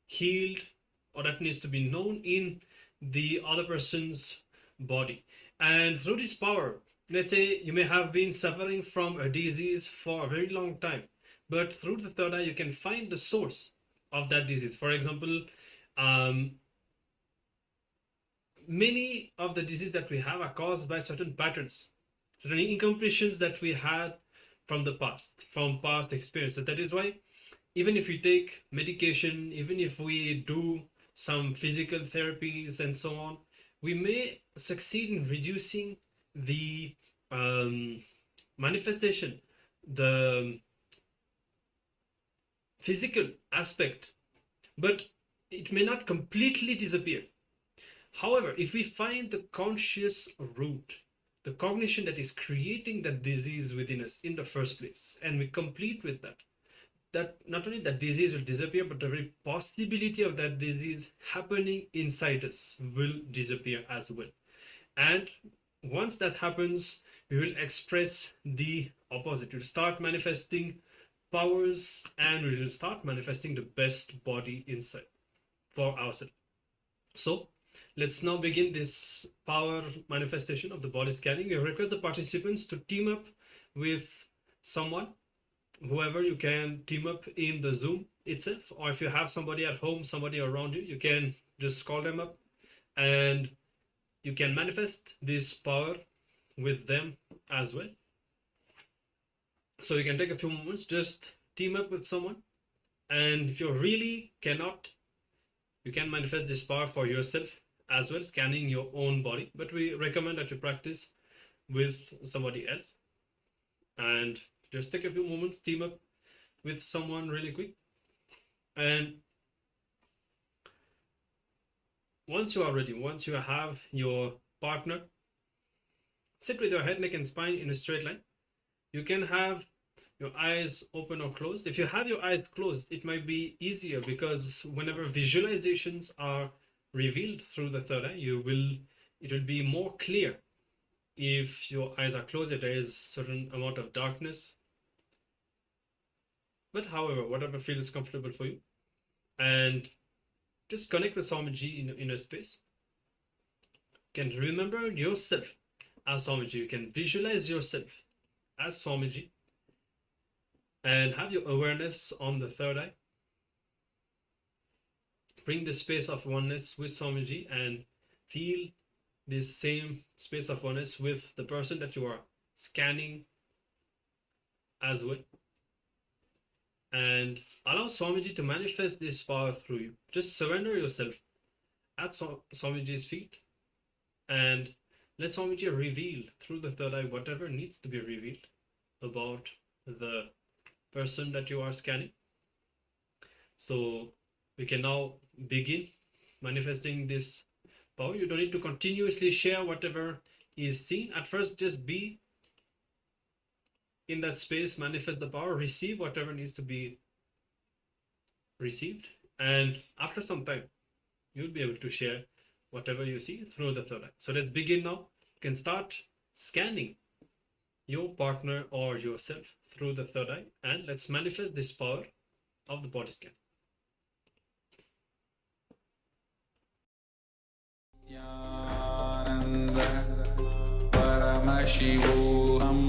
healed or that needs to be known in the other person's body. And through this power, let's say you may have been suffering from a disease for a very long time, but through the third eye you can find the source of that disease. For example, um, many of the diseases that we have are caused by certain patterns, certain incompletions that we had from the past, from past experiences. That is why even if we take medication, even if we do some physical therapies and so on, we may succeed in reducing the manifestation, the physical aspect, but it may not completely disappear. However, if we find the conscious root, the cognition that is creating that disease within us in the first place, and we complete with that, that not only that disease will disappear, but the very possibility of that disease happening inside us will disappear as well. And once that happens, we will express the opposite. We'll start manifesting powers, and we will start manifesting the best body inside for ourselves. So let's now begin this power manifestation of the body scanning. We request the participants to team up with someone, whoever you can team up in the Zoom itself, or if you have somebody at home, somebody around you, you can just call them up and you can manifest this power with them as well. So you can take a few moments, just team up with someone, and if you really cannot, you can manifest this power for yourself as well, scanning your own body, but we recommend that you practice with somebody else. And just take a few moments, team up with someone really quick, and once you are ready, once you have your partner, sit with your head, neck and spine in a straight line. You can have your eyes open or closed. If you have your eyes closed, it might be easier, because whenever visualizations are revealed through the third eye, it will be more clear. If your eyes are closed, if there is certain amount of darkness. But however, whatever feels comfortable for you, and just connect with Swamiji in inner space. You can remember yourself as Swamiji. You can visualize yourself as Swamiji and have your awareness on the third eye. Bring the space of oneness with Swamiji and feel this same space of oneness with the person that you are scanning as well. And allow Swamiji to manifest this power through you. Just surrender yourself at Swamiji's feet and let Swamiji reveal through the third eye whatever needs to be revealed about the person that you are scanning. So we can now begin manifesting this power. You don't need to continuously share whatever is seen. At first, just be in that space, manifest the power, receive whatever needs to be received, and after some time, you'll be able to share whatever you see through the third eye. So let's begin now. You can start scanning your partner or yourself through the third eye, and let's manifest this power of the body scan. Paramashivoham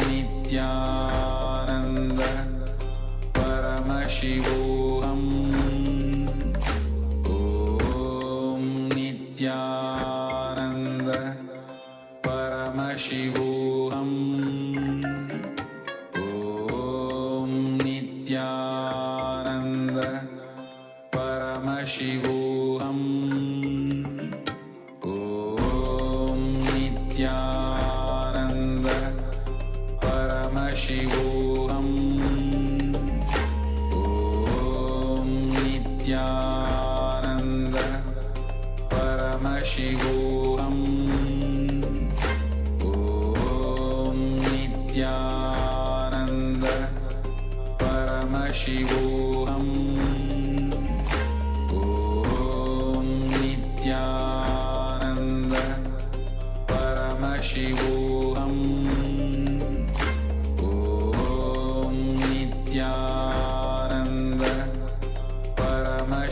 Nityananda Paramashivoham Nityananda Paramashivoham Nityananda Paramashivoham Nityananda Paramashivoham Nityananda Paramashivoham Nityananda Paramashivoham Nityananda Paramashivoham Nityananda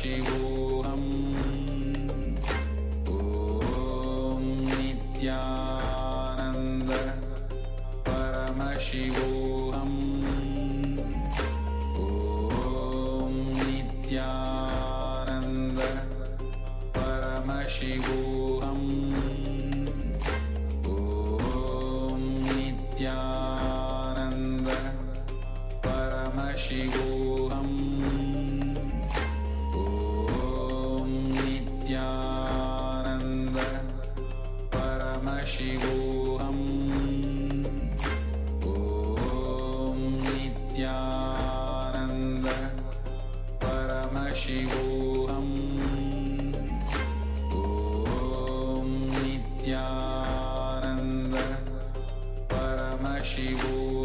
Paramashivoham Om Nityananda Paramashivoham Om Nityananda Paramashivoham Om Nityananda Paramashivoham Om Nityananda Paramashivoham Om Nityananda Paramashivoham Om Nityananda Paramashivoham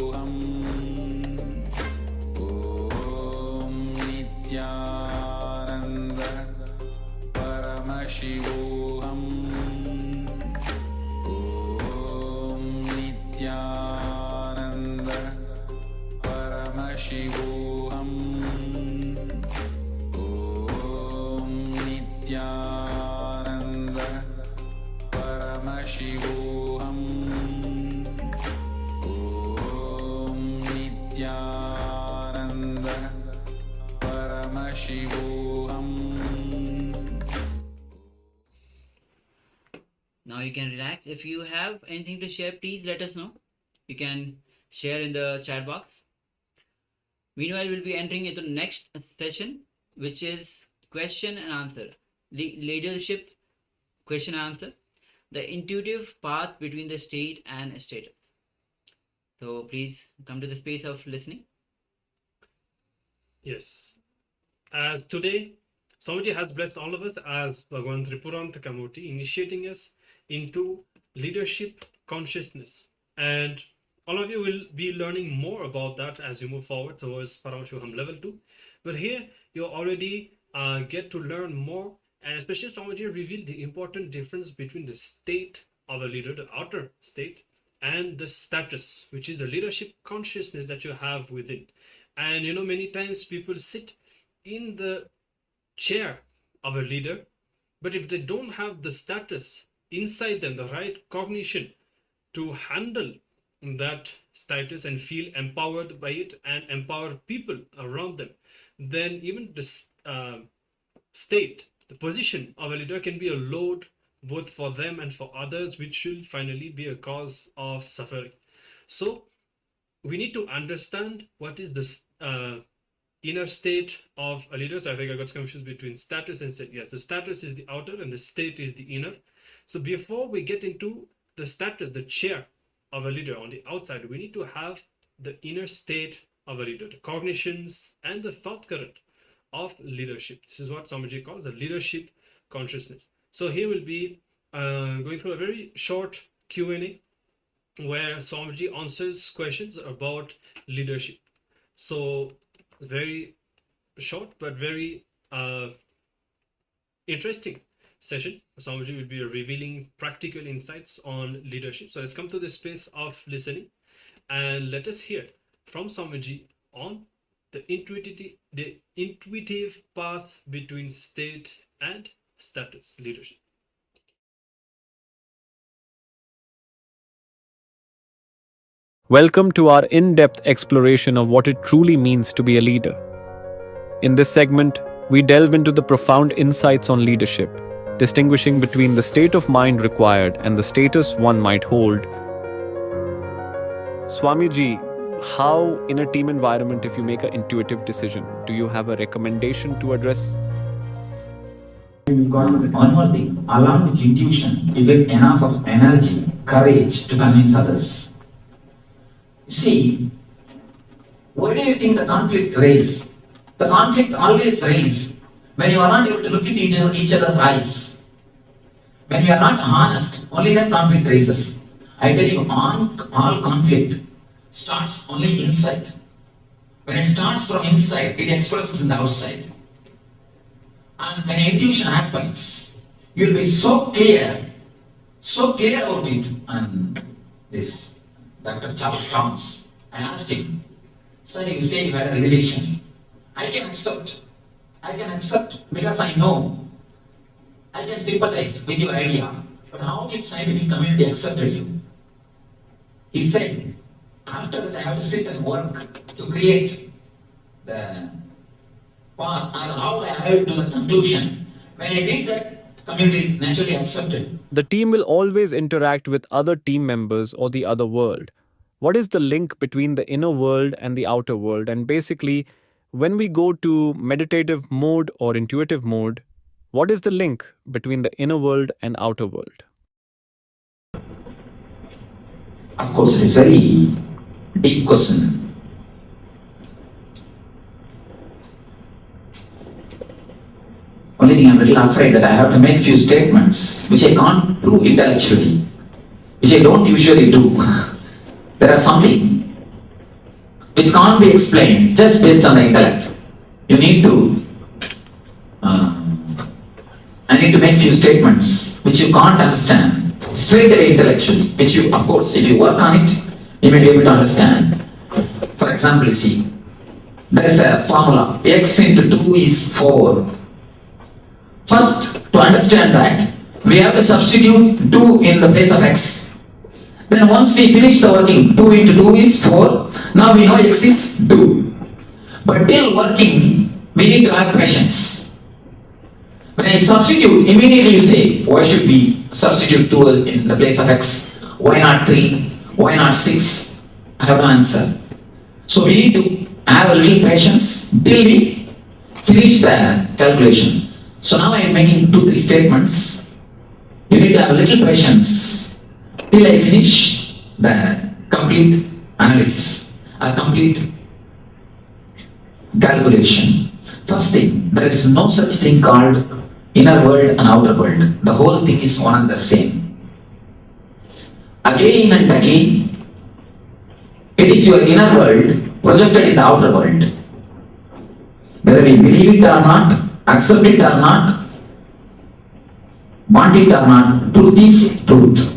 Om Nityananda Paramashivoham Om Nityananda Paramashivoham Om Nityananda Paramashivoham Om Nityananda Paramashivoham. Now you can relax. If you have anything to share, please let us know. You can share in the chat box. Meanwhile, we'll be entering into the next session, which is question and answer. Leadership question and answer. The intuitive path between the state and status. So please come to the space of listening. Yes. As today, Swamiji has blessed all of us as Bhagavan Tripurantakamuti, initiating us into leadership consciousness. And all of you will be learning more about that as you move forward towards Paramashivoham Level 2. But here, you already get to learn more, and especially Swamiji revealed the important difference between the state of a leader, the outer state, and the status, which is the leadership consciousness that you have within. And many times people sit in the chair of a leader, but if they don't have the status inside them, the right cognition to handle that status and feel empowered by it and empower people around them, then even the state, the position of a leader can be a load both for them and for others, which will finally be a cause of suffering. So we need to understand what is the inner state of a leader. So I think I got confused between status and state. Yes, the status is the outer and the state is the inner. So before we get into the status, the chair of a leader on the outside, we need to have the inner state of a leader, the cognitions and the thought current of leadership. This is what Swamiji calls the leadership consciousness. So here we'll be going through a very short Q&A where Swamiji answers questions about leadership. So very short but very interesting session. Swamiji will be revealing practical insights on leadership. So let's come to the space of listening and let us hear from Swamiji on the intuitive path between state and status leadership. Welcome to our in-depth exploration of what it truly means to be a leader. In this segment, we delve into the profound insights on leadership, distinguishing between the state of mind required and the status one might hold. Swamiji, how in a team environment, if you make an intuitive decision, do you have a recommendation to address? One more thing, along with intuition, you get enough of energy, courage to convince others. See, where do you think the conflict raise? The conflict always raise when you are not able to look into each other's eyes. When you are not honest, only then conflict raises. I tell you, all conflict starts only inside. When it starts from inside, it expresses in the outside. And when intuition happens, you'll be so clear about it. And this Dr. Charles Thomas, I asked him, sir, you say you had a revelation. I can accept I can accept because I know. I can sympathize with your idea. But how did scientific community accepted you? He said, after that I have to sit and work to create the path and how I arrived to the conclusion. When I did that, community naturally accepted. The team will always interact with other team members or the other world. What is the link between the inner world and the outer world? And basically, when we go to meditative mode or intuitive mode, what is the link between the inner world and outer world? Of course, it is very deep question. Only thing I'm a little afraid that I have to make few statements which I can't prove intellectually, which I don't usually do. There are something which can't be explained just based on the intellect. You need to, I need to make few statements which you can't understand straight away intellectually, which you, of course, if you work on it, you may be able to understand. For example, you see, there is a formula, x into 2 is 4. First, to understand that, we have to substitute 2 in the place of x. Then once we finish the working, 2 into 2 is 4. Now we know x is 2. But till working, we need to have patience. When I substitute, immediately you say, why should we substitute 2 in the place of x? Why not 3? Why not 6? I have no answer. So we need to have a little patience till we finish the calculation. So now I am making 2-3 statements. You need to have a little patience till I finish the complete analysis, a complete calculation. First thing, there is no such thing called inner world and outer world. The whole thing is one and the same. Again and again, it is your inner world projected in the outer world. Whether we believe it or not, accept it or not, want it or not, truth is truth.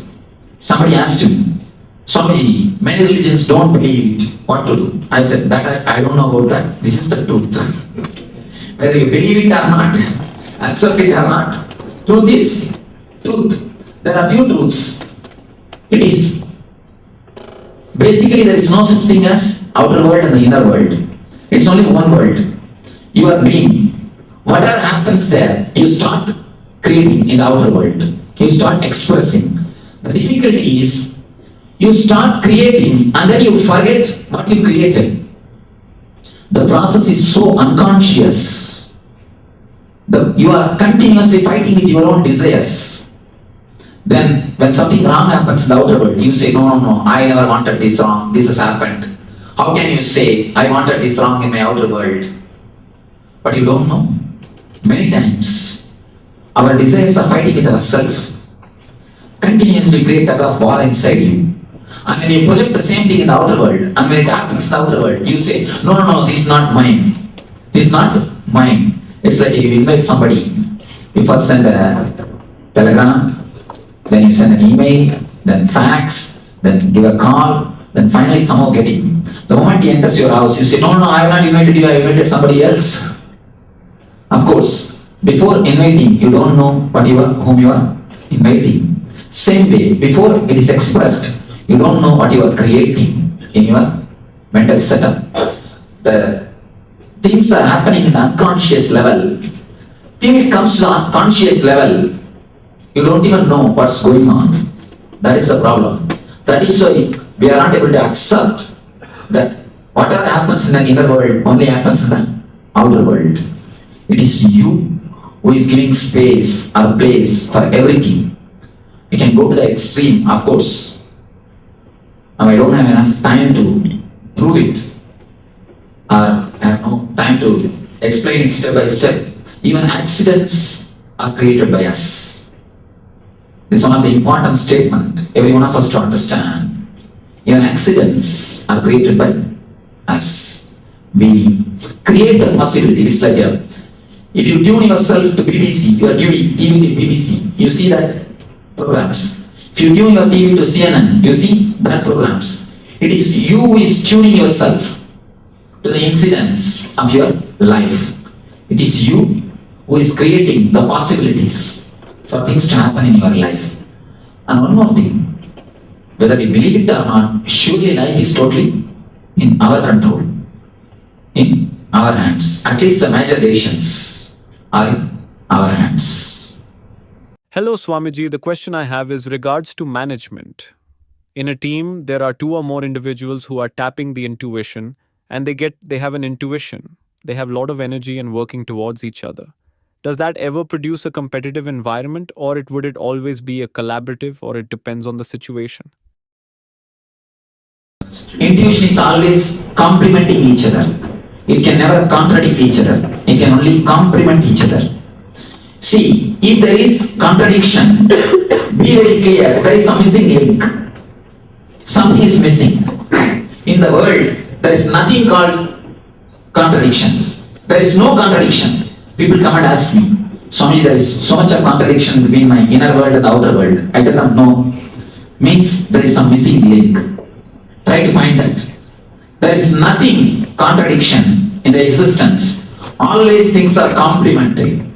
Somebody asked me, Swamiji, many religions don't believe it. What to do? I said, that I don't know about that. This is the truth. Whether you believe it or not, accept it or not, truth is truth. There are few truths. It is. Basically, there is no such thing as outer world and the inner world. It's only one world. You are being. Whatever happens there, you start creating in the outer world. You start expressing. The difficulty is, you start creating and then you forget what you created. The process is so unconscious. You are continuously fighting with your own desires. Then when something wrong happens in the outer world, you say, no, I never wanted this wrong, this has happened. How can you say, I wanted this wrong in my outer world? But you don't know. Many times, our desires are fighting with ourselves. Continuously create a tug of war inside you. And when you project the same thing in the outer world, and when it happens in the outer world, you say, no, this is not mine. This is not mine. It's like you invite somebody. You first send a telegram, then you send an email, then fax, then give a call, then finally somehow get him. The moment he enters your house, you say, no, I have not invited you, I invited somebody else. Of course, before inviting, you don't know whom you are inviting. Same way, before it is expressed, you don't know what you are creating in your mental setup. The things are happening in the unconscious level. Till it comes to the unconscious level, you don't even know what's going on. That is the problem. That is why we are not able to accept that whatever happens in the inner world only happens in the outer world. It is you who is giving space or place for everything. You can go to the extreme, of course. Now I don't have enough time to prove it. I have no time to explain it step by step. Even accidents are created by us. This is one of the important statements every one of us to understand. Even accidents are created by us. We create the possibility. It's like if you tune yourself to BBC, your TV to BBC, you see that programs. If you tune your TV to CNN, you see that programs. It is you who is tuning yourself to the incidents of your life. It is you who is creating the possibilities for things to happen in your life. And one more thing, whether we believe it or not, surely life is totally in our control, in our hands. At least the major decisions are in our hands. Hello, Swamiji. The question I have is regards to management. In a team, there are two or more individuals who are tapping the intuition and they have an intuition. They have a lot of energy and working towards each other. Does that ever produce a competitive environment, or would it always be a collaborative, or it depends on the situation? Intuition is always complementing each other. It can never contradict each other. It can only complement each other. See, if there is contradiction, be very clear, there is a missing link. Something is missing. In the world, there is nothing called contradiction. There is no contradiction. People come and ask me, Swamiji, there is so much of contradiction between my inner world and the outer world. I tell them, no. Means there is some missing link. Try to find that. There is nothing contradiction in the existence. Always things are complementary.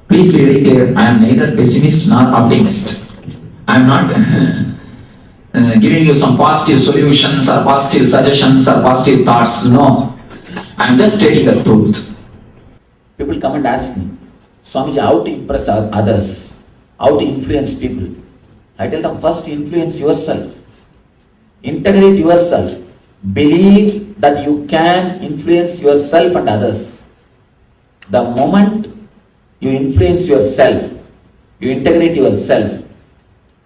Please be very clear, I am neither pessimist nor optimist. I am not giving you some positive solutions or positive suggestions or positive thoughts. No. I am just stating the truth. People come and ask me, Swamiji, how to impress others? How to influence people? I tell them, first influence yourself. Integrate yourself. Believe that you can influence yourself and others. The moment you influence yourself, you integrate yourself,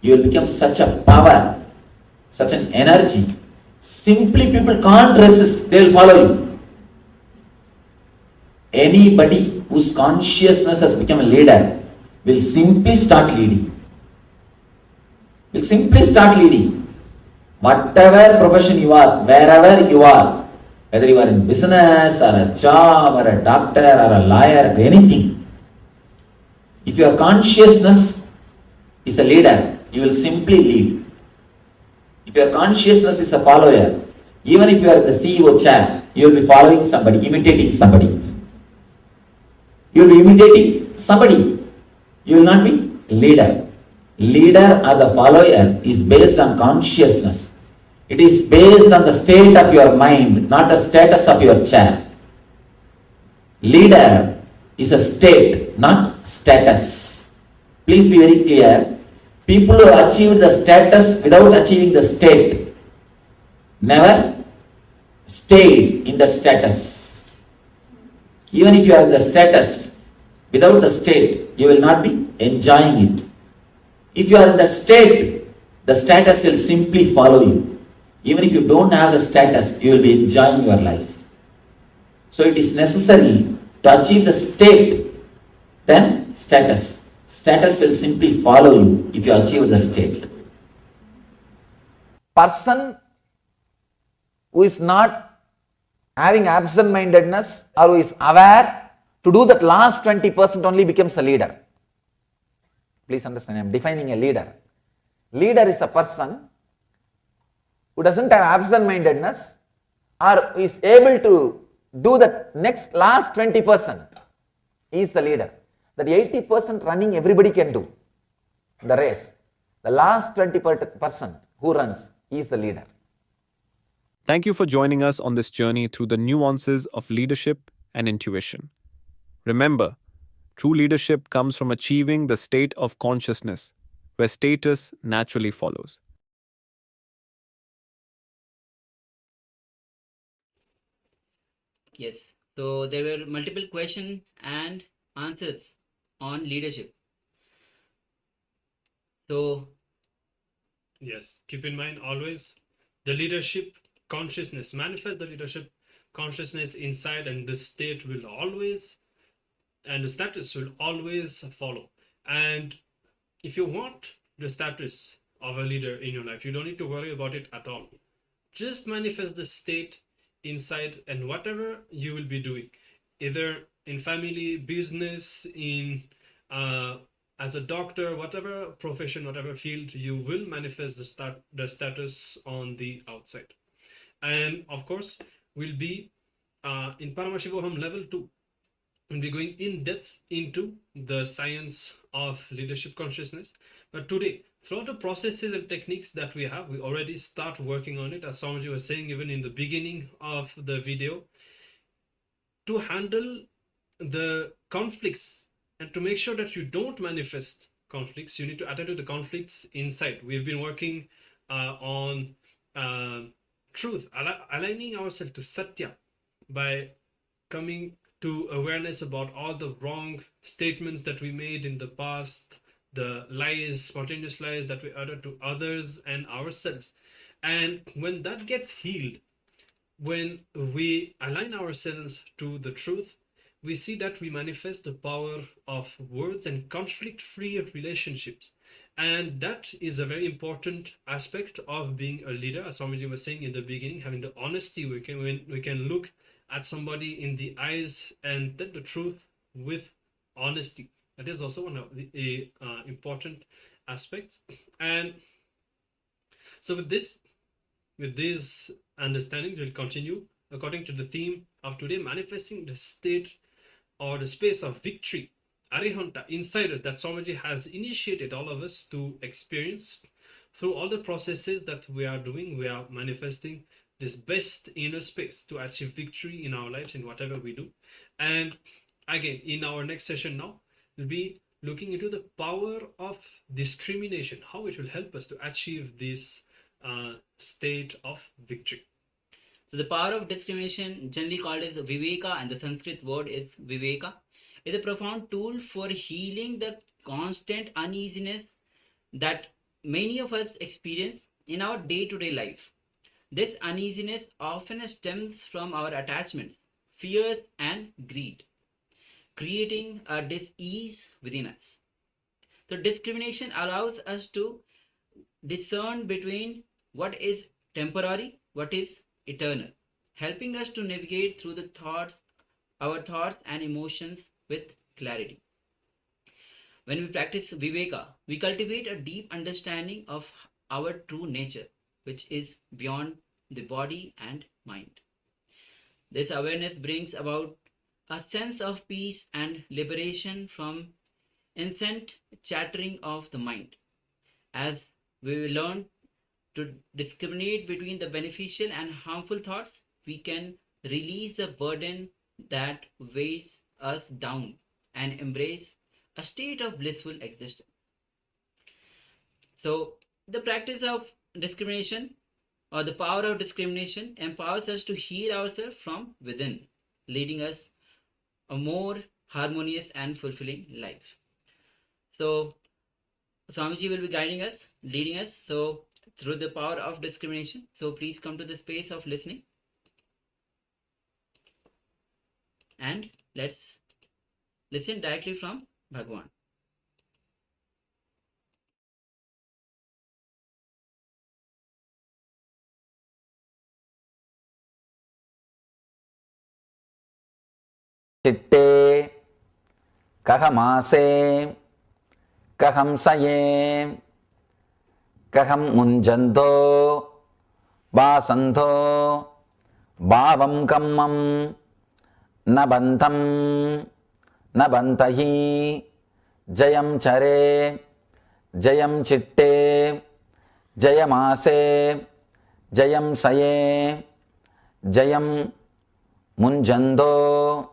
you will become such a power, such an energy. Simply people can't resist, they will follow you. Anybody whose consciousness has become a leader will simply start leading. Will simply start leading. Whatever profession you are, wherever you are, whether you are in business or a job or a doctor or a lawyer or anything, if your consciousness is a leader, you will simply lead. If your consciousness is a follower, even if you are in the CEO chair, you will be following somebody, imitating somebody. You will be imitating somebody. You will not be leader. Leader or the follower is based on consciousness. It is based on the state of your mind, not the status of your chair. Leader is a state, not status. Please be very clear. People who achieve the status without achieving the state never stayed in that status. Even if you are in the status, without the state, you will not be enjoying it. If you are in that state, the status will simply follow you. Even if you don't have the status, you will be enjoying your life. So it is necessary to achieve the state, then status. Status will simply follow you if you achieve the state. Person who is not having absent-mindedness or who is aware to do that last 20% only becomes a leader. Please understand, I am defining a leader. Leader is a person who doesn't have absent-mindedness or is able to do the next last 20%. He is the leader. That 80% running everybody can do the race. The last 20% who runs, he is the leader. Thank you for joining us on this journey through the nuances of leadership and intuition. Remember, true leadership comes from achieving the state of consciousness, where status naturally follows. Yes. So there were multiple questions and answers on leadership. So Yes, keep in mind always the leadership consciousness, manifest the leadership consciousness inside, and the state will always, and the status will always follow. And if you want the status of a leader in your life, you don't need to worry about it at all. Just manifest the state inside, and whatever you will be doing, either in family, business, in as a doctor, whatever profession, whatever field, you will manifest the status on the outside. And of course, will be in Paramashivoham level 2. and we're going in depth into the science of leadership consciousness. But today, throughout the processes and techniques that we have, we already start working on it, as Swamiji was saying even in the beginning of the video, to handle the conflicts and to make sure that you don't manifest conflicts. You need to attend to the conflicts inside. We've been working on truth, aligning ourselves to Satya by coming to awareness about all the wrong statements that we made in the past, the lies, spontaneous lies that we uttered to others and ourselves. And when that gets healed, when we align ourselves to the truth, we see that we manifest the power of words and conflict-free relationships. And that is a very important aspect of being a leader. As Swamiji was saying in the beginning, having the honesty, we can look at somebody in the eyes and tell the truth with honesty. That is also one of the important aspects. And so with these understandings, we'll continue according to the theme of today, manifesting the state or the space of victory, Arihanta, inside us, that Swamiji has initiated all of us to experience. Through all the processes that we are doing, we are manifesting this best inner space to achieve victory in our lives in whatever we do. And again, in our next session now, we'll be looking into the power of discrimination, how it will help us to achieve this state of victory. So the power of discrimination, generally called as Viveka, and the Sanskrit word is Viveka, is a profound tool for healing the constant uneasiness that many of us experience in our day-to-day life. This uneasiness often stems from our attachments, fears, and greed, creating a dis-ease within us. So discrimination allows us to discern between what is temporary, what is eternal, helping us to navigate through our thoughts and emotions with clarity. When we practice Viveka, we cultivate a deep understanding of our true nature, which is beyond the body and mind. This awareness brings about a sense of peace and liberation from incessant chattering of the mind. As we will learn to discriminate between the beneficial and harmful thoughts, we can release the burden that weighs us down and embrace a state of blissful existence. So, the practice of discrimination or the power of discrimination empowers us to heal ourselves from within, leading us a more harmonious and fulfilling life. So, Swamiji will be guiding us, leading us. So, through the power of discrimination. So please come to the space of listening. And let's listen directly from Bhagavan. Chitte, Kahamase, Kahamsaye, Kaham Munjanto, Basanto, Bhavam Kammam, Nabantam, Nabantahi, Jayam Chare, Jayam Chitte, Jayamase, Jayam Saye, Jayam Munjando,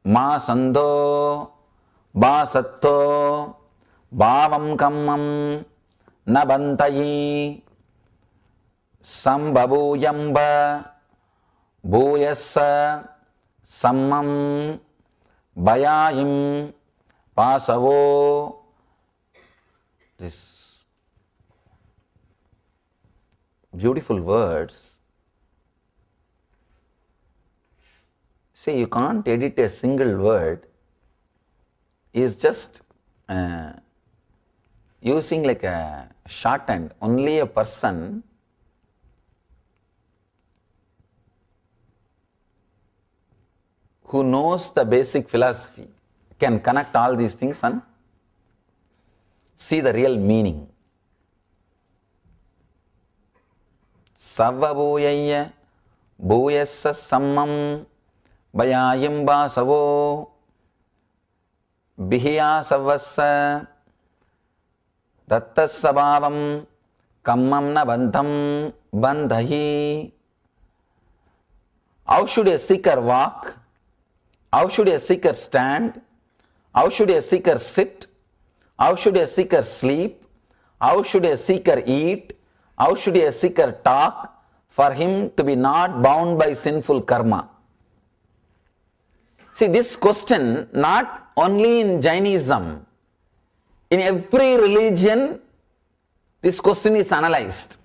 Masando, Basatto, Bhavam Kammam, Nabantayi, Sambabuyamba, Buyassa, Sammam, Bayayim, Pasavo. This beautiful words. See, you can't edit a single word. Is just using like a shorthand. Only a person who knows the basic philosophy can connect all these things and see the real meaning. Savvabhuyaya bhuyassa sammam bayayim basavo Bihiya savvassa dattas sabhavam kammam na bandham bandhahi. How should a seeker walk? How should a seeker stand? How should a seeker sit? How should a seeker sleep? How should a seeker eat? How should a seeker talk for him to be not bound by sinful karma? See, this question, not only in Jainism, in every religion, this question is analyzed.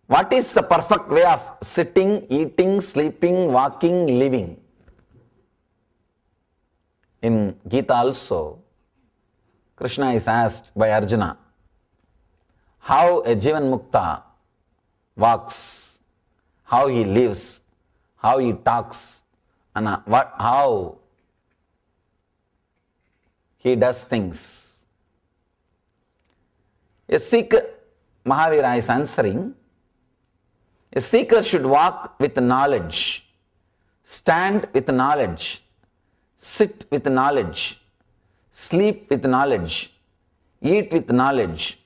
What is the perfect way of sitting, eating, sleeping, walking, living? In Gita also, Krishna is asked by Arjuna how a Jivan Mukta walks, how he lives, how he talks, and how he does things. A seeker, Mahavira is answering, a seeker should walk with knowledge, stand with knowledge, sit with knowledge, sleep with knowledge, eat with knowledge,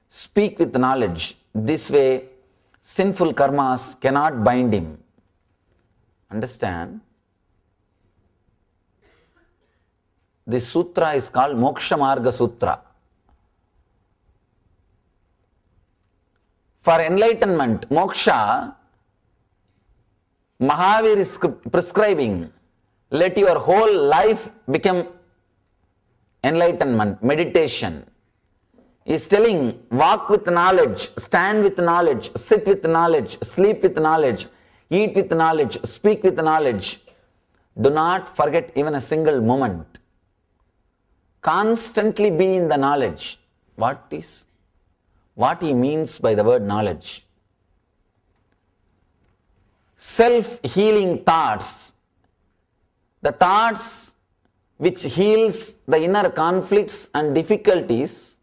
speak with knowledge. This way, sinful karmas cannot bind him. Understand? This sutra is called Moksha Marga Sutra. For enlightenment, moksha, Mahavir is prescribing, let your whole life become enlightenment, meditation. He is telling, walk with knowledge, stand with knowledge, sit with knowledge, sleep with knowledge, eat with knowledge, speak with knowledge. Do not forget even a single moment. Constantly be in the knowledge. What he means by the word knowledge? Self-healing thoughts, the thoughts which heals the inner conflicts and difficulties,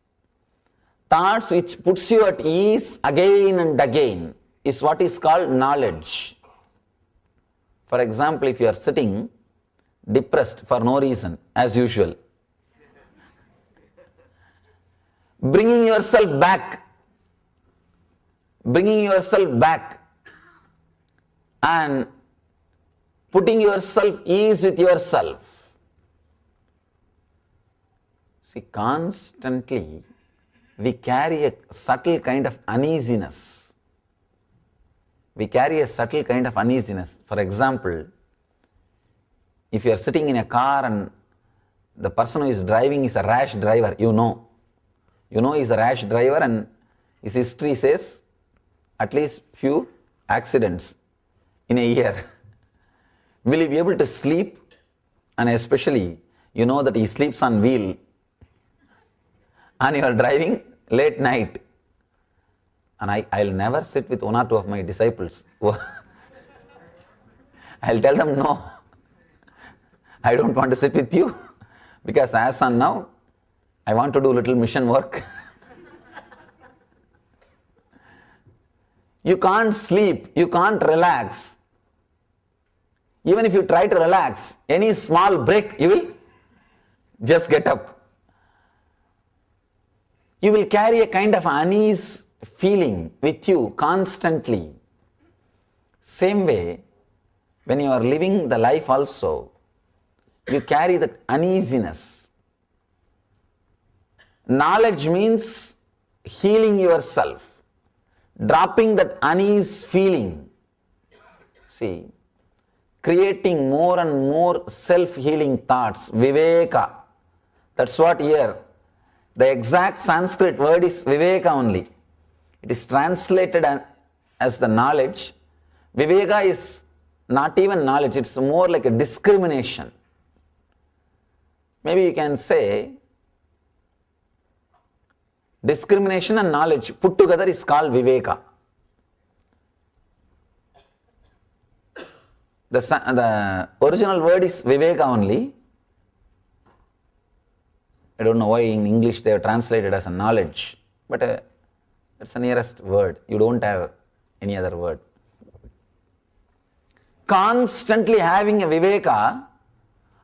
thoughts which puts you at ease again and again, is what is called knowledge. For example, if you are sitting depressed for no reason, as usual, bringing yourself back and putting yourself ease with yourself. See, constantly we carry a subtle kind of uneasiness. For example, if you are sitting in a car and the person who is driving is a rash driver, you know he's a rash driver, and his history says at least few accidents in a year. Will he be able to sleep? And especially, you know that he sleeps on wheel and you are driving late night. And I'll never sit with one or two of my disciples. I'll tell them, no, I don't want to sit with you, because as on now, I want to do little mission work. You can't sleep, you can't relax. Even if you try to relax, any small break, you will just get up. You will carry a kind of unease feeling with you constantly. Same way, when you are living the life also, you carry that uneasiness. Knowledge means healing yourself, dropping that unease feeling. See, creating more and more self-healing thoughts, viveka. That's what here, the exact Sanskrit word is viveka only. It is translated as the knowledge. Viveka is not even knowledge, it's more like a discrimination. Maybe you can say, discrimination and knowledge put together is called viveka. The original word is viveka only. I don't know why in English they have translated as a knowledge, but it's the nearest word. You don't have any other word. Constantly having a viveka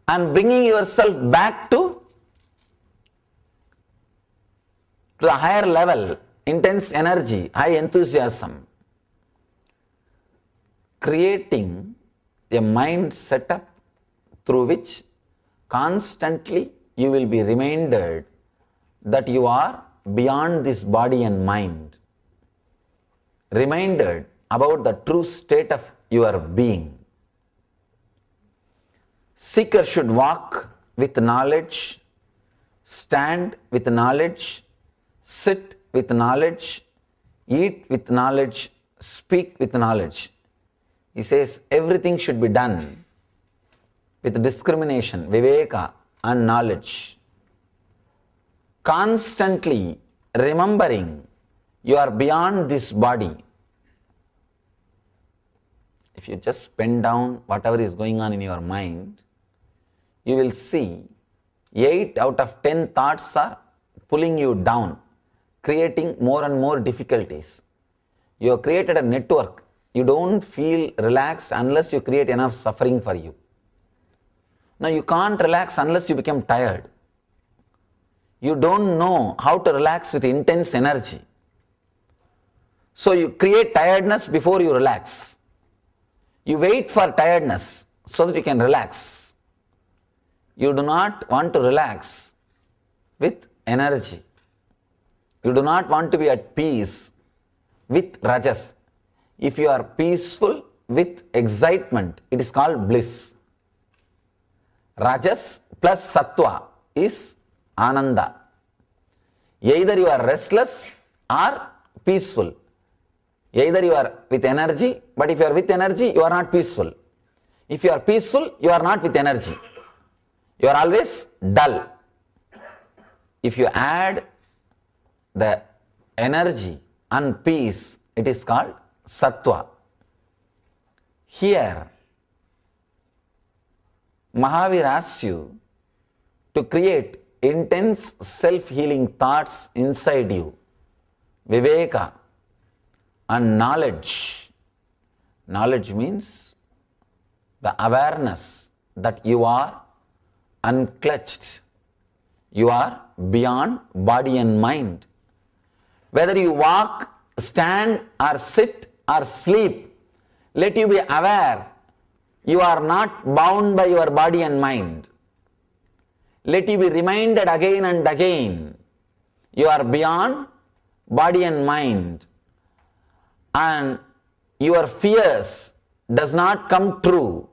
and bringing yourself back to the higher level, intense energy, high enthusiasm, creating a mind setup through which constantly you will be reminded that you are beyond this body and mind, reminded about the true state of your being. Seeker should walk with knowledge, stand with knowledge, sit with knowledge, eat with knowledge, speak with knowledge. He says everything should be done with discrimination, viveka and knowledge. Constantly remembering you are beyond this body. If you just pen down whatever is going on in your mind, you will see 8 out of 10 thoughts are pulling you down, creating more and more difficulties. You have created a network. You don't feel relaxed unless you create enough suffering for you. Now you can't relax unless you become tired. You don't know how to relax with intense energy. So you create tiredness before you relax. You wait for tiredness so that you can relax. You do not want to relax with energy. You do not want to be at peace with rajas. If you are peaceful with excitement, it is called bliss. Rajas plus sattva is ananda. Either you are restless or peaceful. Either you are with energy, but if you are with energy, you are not peaceful. If you are peaceful, you are not with energy. You are always dull. If you add the energy and peace, it is called sattva. Here, Mahavir asks you to create intense self-healing thoughts inside you, viveka and knowledge. Knowledge means the awareness that you are unclutched, you are beyond body and mind. Whether you walk, stand or sit or sleep, let you be aware you are not bound by your body and mind. Let you be reminded again and again you are beyond body and mind, and your fears does not come true.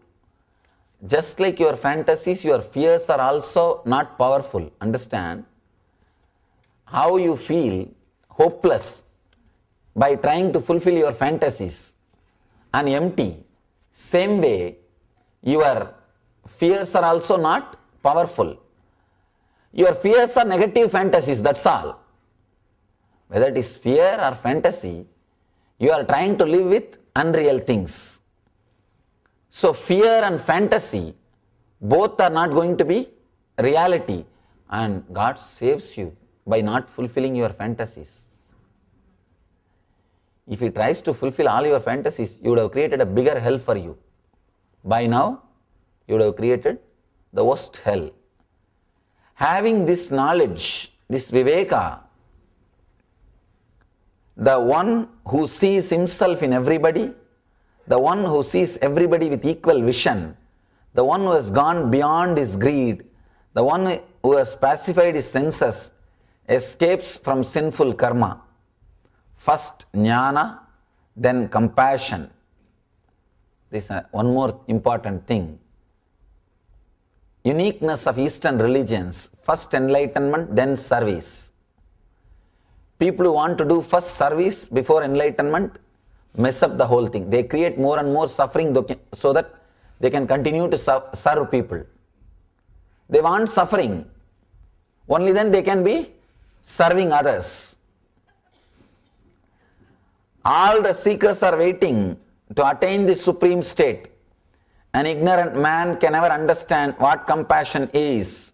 Just like your fantasies, your fears are also not powerful. Understand? How you feel hopeless by trying to fulfill your fantasies and empty. Same way, your fears are also not powerful. Your fears are negative fantasies, that's all. Whether it is fear or fantasy, you are trying to live with unreal things. So fear and fantasy, both are not going to be reality, and God saves you by not fulfilling your fantasies. If He tries to fulfill all your fantasies, you would have created a bigger hell for you. By now, you would have created the worst hell. Having this knowledge, this viveka, the one who sees himself in everybody, the one who sees everybody with equal vision, the one who has gone beyond his greed, the one who has pacified his senses, escapes from sinful karma. First jnana, then compassion. This is one more important thing. Uniqueness of Eastern religions. First enlightenment, then service. People who want to do first service before enlightenment mess up the whole thing. They create more and more suffering so that they can continue to serve people. They want suffering. Only then they can be serving others. All the seekers are waiting to attain the supreme state. An ignorant man can never understand what compassion is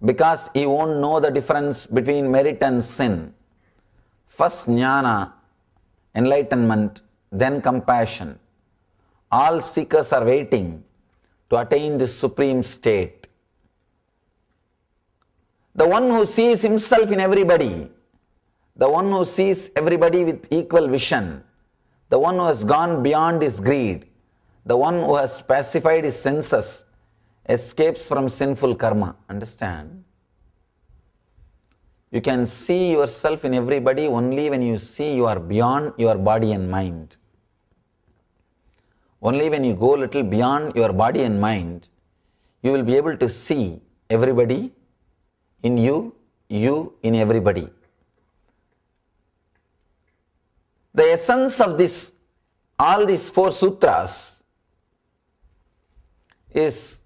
because he won't know the difference between merit and sin. First jnana, enlightenment, then compassion. All seekers are waiting to attain this supreme state. The one who sees himself in everybody, the one who sees everybody with equal vision, the one who has gone beyond his greed, the one who has pacified his senses, escapes from sinful karma. Understand? You can see yourself in everybody only when you see you are beyond your body and mind. Only when you go a little beyond your body and mind, you will be able to see everybody in you, you in everybody. The essence of this, all these 4 sutras is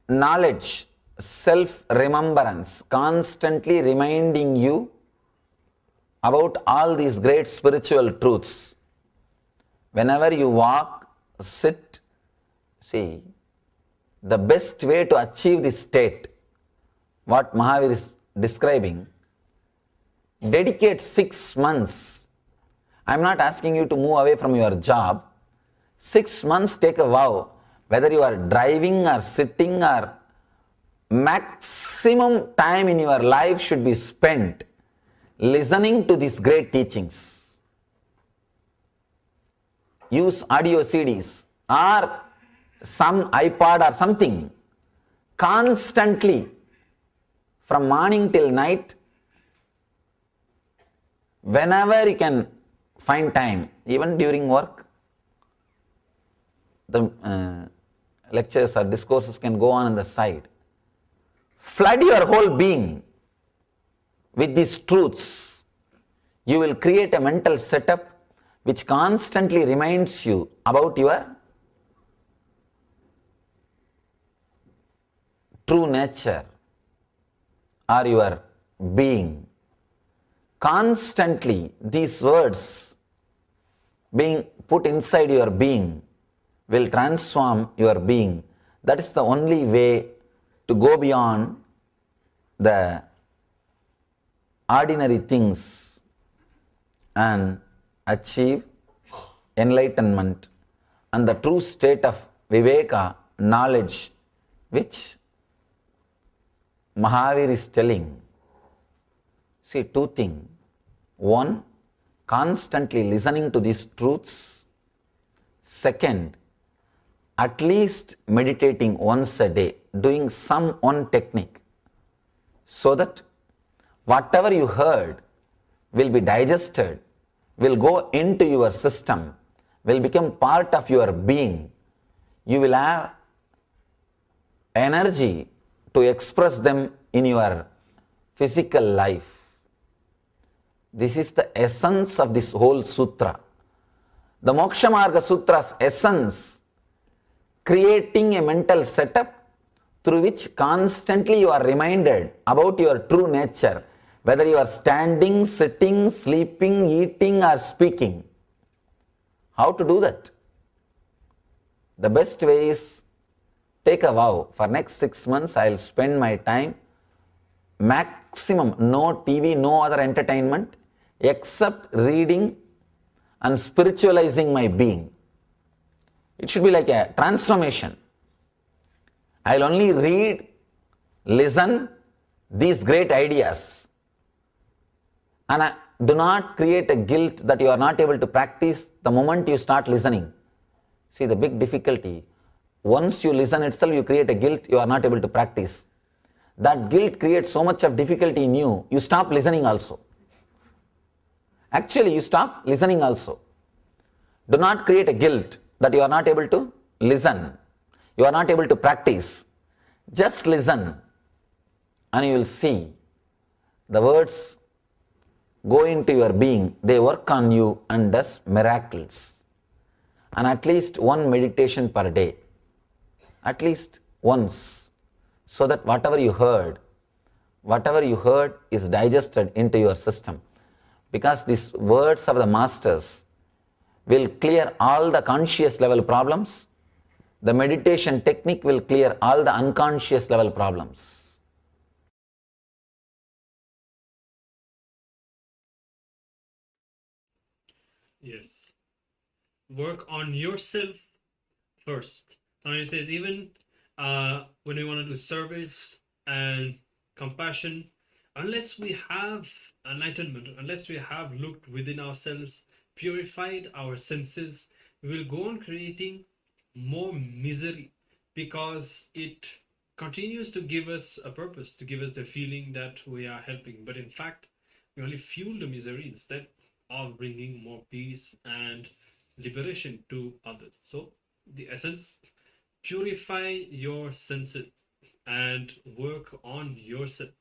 knowledge, self-remembrance, constantly reminding you about all these great spiritual truths. Whenever you walk, sit, see, the best way to achieve this state, what Mahavir is describing, dedicate 6 months. I am not asking you to move away from your job. 6 months, take a vow, whether you are driving or sitting, or maximum time in your life should be spent listening to these great teachings. Use audio CDs or some iPod or something constantly from morning till night, whenever you can find time, even during work. The lectures or discourses can go on the side. Flood your whole being with these truths. You will create a mental setup which constantly reminds you about your true nature or your being. Constantly these words being put inside your being will transform your being. That is the only way to go beyond the ordinary things and achieve enlightenment and the true state of viveka, knowledge, which Mahavir is telling. See, 2 things. 1, constantly listening to these truths. 2, at least meditating once a day, doing some one technique, so that whatever you heard will be digested, will go into your system, will become part of your being. You will have energy to express them in your physical life. This is the essence of this whole sutra. The Moksha Marga Sutra's essence, creating a mental setup through which constantly you are reminded about your true nature, whether you are standing, sitting, sleeping, eating or speaking. How to do that? The best way is take a vow. For next 6 months I will spend my time maximum, no TV, no other entertainment except reading and spiritualizing my being. It should be like a transformation. I will only read, listen these great ideas, and do not create a guilt that you are not able to practice the moment you start listening. See the big difficulty. Once you listen itself, you create a guilt, you are not able to practice. That guilt creates so much of difficulty in you, you stop listening also. Actually, you stop listening also. Do not create a guilt that you are not able to listen, you are not able to practice. Just listen and you will see the words go into your being, they work on you and does miracles. And at least 1 meditation per day, at least once, so that whatever you heard is digested into your system. Because these words of the masters will clear all the conscious level problems. The meditation technique will clear all the unconscious level problems. Yes. Work on yourself first. Swami says even when we want to do service and compassion, unless we have enlightenment, unless we have looked within ourselves, purified our senses, we will go on creating more misery, because it continues to give us a purpose, to give us the feeling that we are helping. But in fact, we only fuel the misery instead of bringing more peace and liberation to others. So, the essence, purify your senses and work on yourself.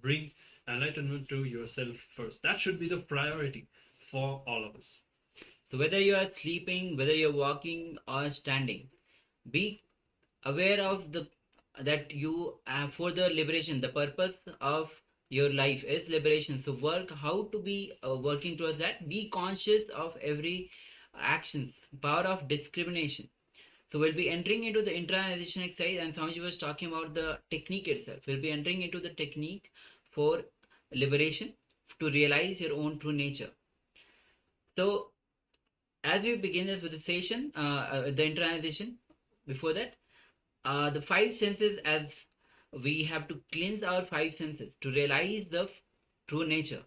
Bring enlightenment to yourself first. That should be the priority for all of us. So whether you are sleeping, whether you're walking or standing, be aware of the that you for the liberation. The purpose of your life is liberation. So work how to be working towards that. Be conscious of every actions. Power of discrimination. So we'll be entering into the internalization exercise, and Swamiji was talking about the technique itself. We'll be entering into the technique for liberation, to realize your own true nature. So as we begin this with the session, the internalization, before that, the five senses, as we have to cleanse our five senses to realize the true nature.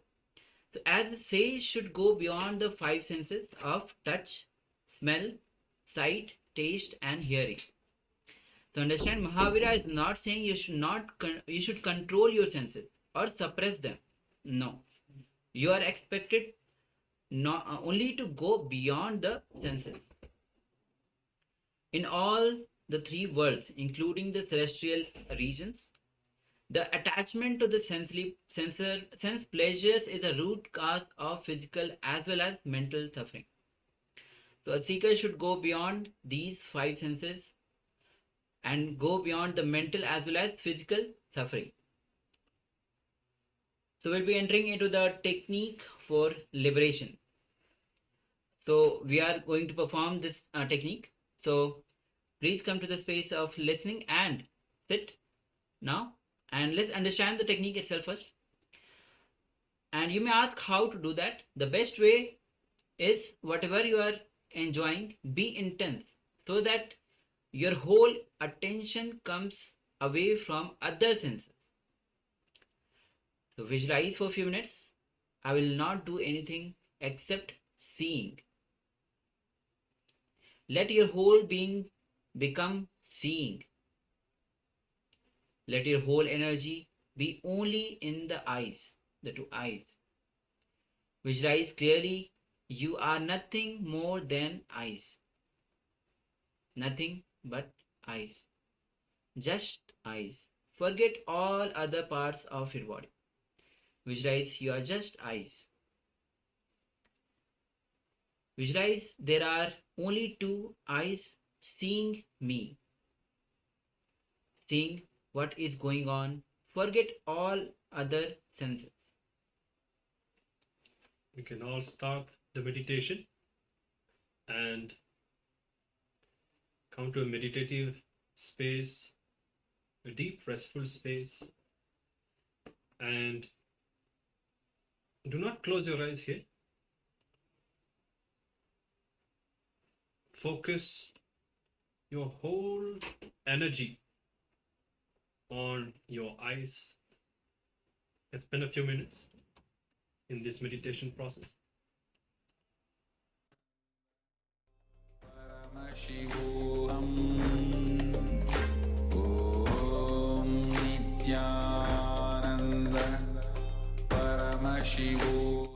So as the sage should go beyond the five senses of touch, smell, sight, taste and hearing. So understand, Mahavira is not saying you should not you should control your senses or suppress them. No, you are expected not only to go beyond the senses. In all the three worlds, including the celestial regions, the attachment to the sense pleasures is a root cause of physical as well as mental suffering. So a seeker should go beyond these five senses and go beyond the mental as well as physical suffering. So we'll be entering into the technique for liberation. So we are going to perform this technique. So please come to the space of listening and sit now, and let's understand the technique itself first. And you may ask how to do that. The best way is, whatever you are enjoying, be intense so that your whole attention comes away from other senses. So visualize for a few minutes. I will not do anything except seeing. Let your whole being become seeing. Let your whole energy be only in the eyes, the two eyes. Visualize clearly, you are nothing more than eyes. Nothing but eyes. Just eyes. Forget all other parts of your body. Visualize you are just eyes. Visualize there are only two eyes seeing me. Seeing what is going on. Forget all other senses. We can all start the meditation and come to a meditative space, a deep restful space, and do not close your eyes here. Focus your whole energy on your eyes and spend a few minutes in this meditation process. Paramashivoham Om Nithyananda Paramashivoham.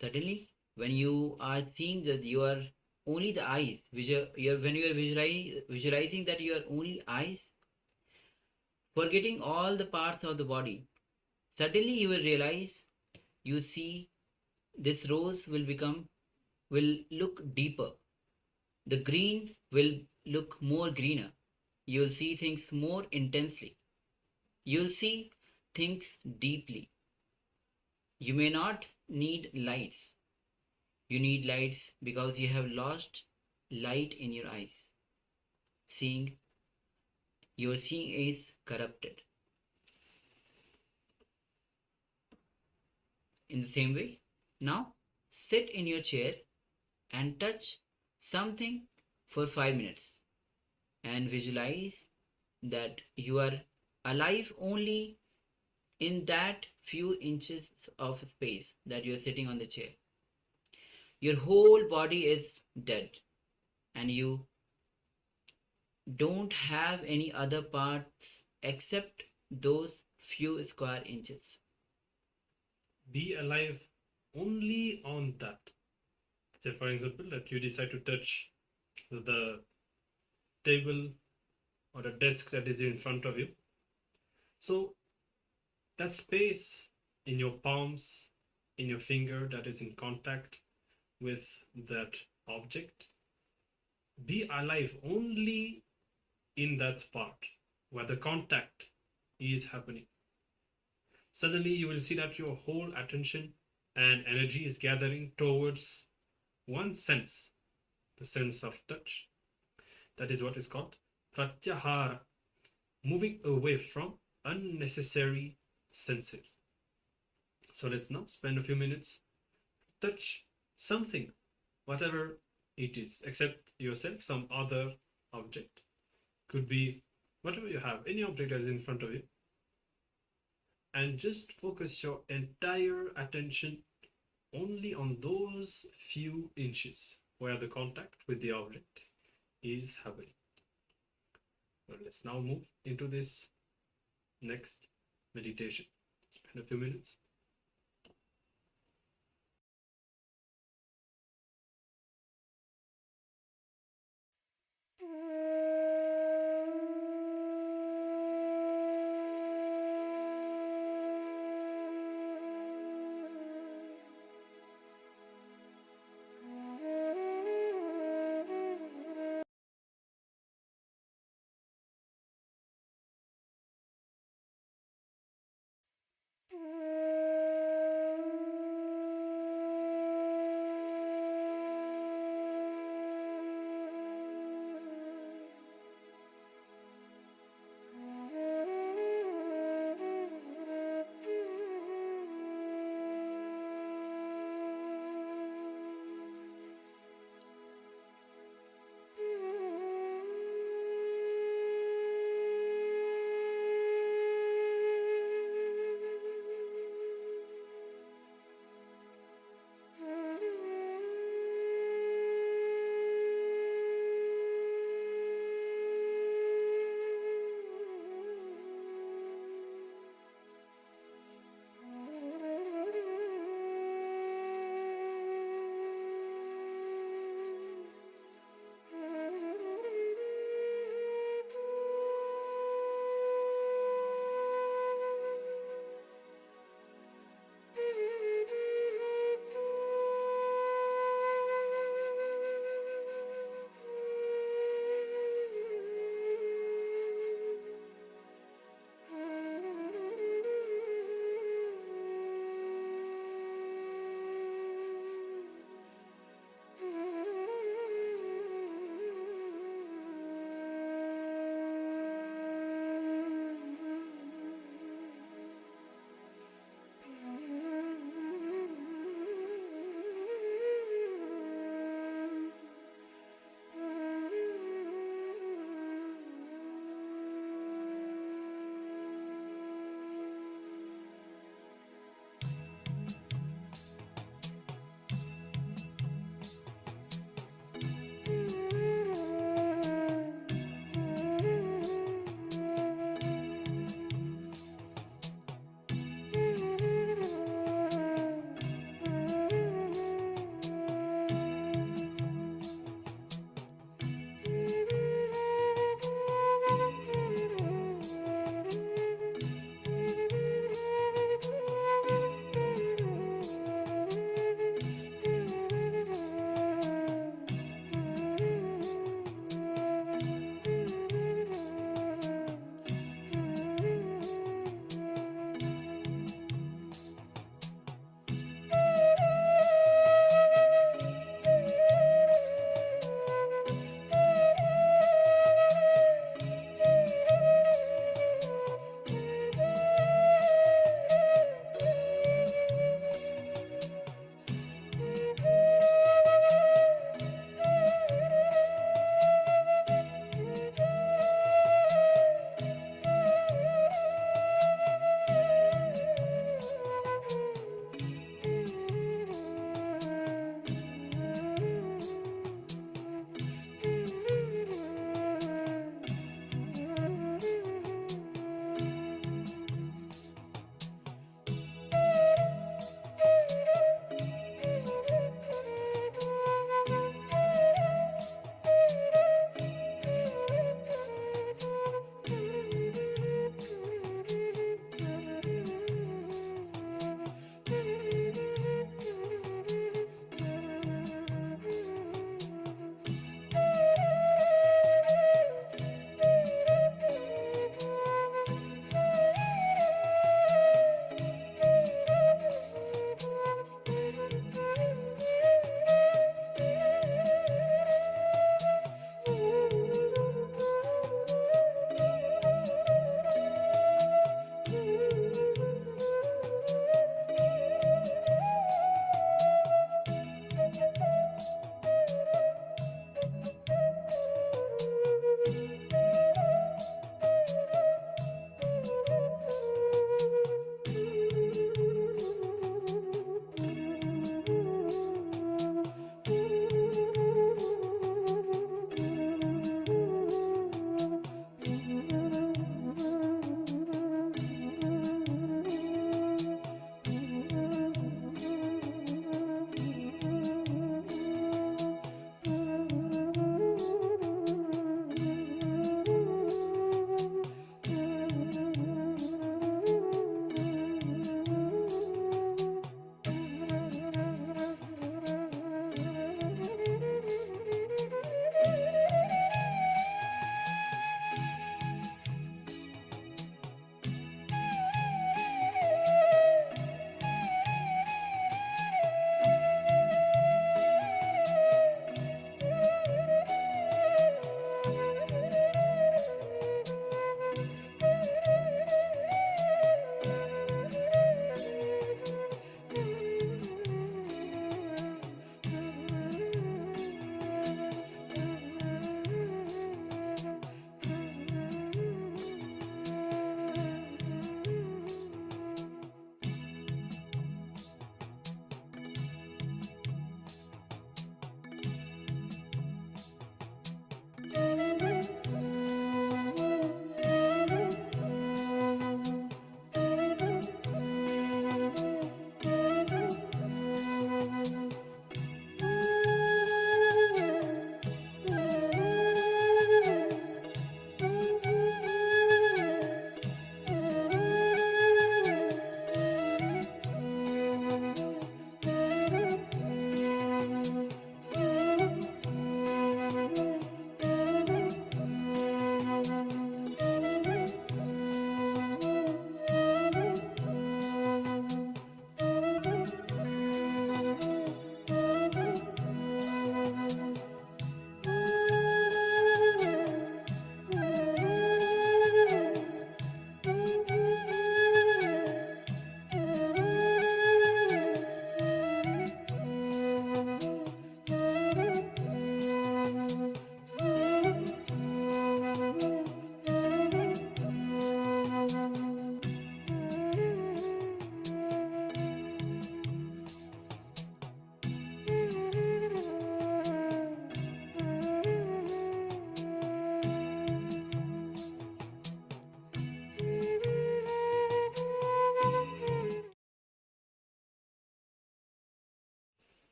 Suddenly, when you are seeing that you are only the eyes, when you are visualizing that you are only eyes, forgetting all the parts of the body, suddenly you will realize, you see, this rose will look deeper. The green will look more greener. You'll see things more intensely. You'll see things deeply. You may not need lights. You need lights because you have lost light in your eyes. Seeing, your seeing is corrupted. In the same way, now sit in your chair and touch something for 5 minutes and visualize that you are alive only in that few inches of space that you are sitting on the chair. Your whole body is dead and you don't have any other parts except those few square inches. Be alive only on that. Say, for example, that you decide to touch the table or the desk that is in front of you. So that space in your palms, in your finger that is in contact with that object, be alive only in that part where the contact is happening. Suddenly you will see that your whole attention and energy is gathering towards one sense, the sense of touch. That is what is called pratyahara, moving away from unnecessary senses. So let's now spend a few minutes, touch something, whatever it is, except yourself, some other object. Could be whatever you have, any object that is in front of you. And just focus your entire attention only on those few inches where the contact with the object is happening. Well, let's now move into this next meditation. Spend a few minutes.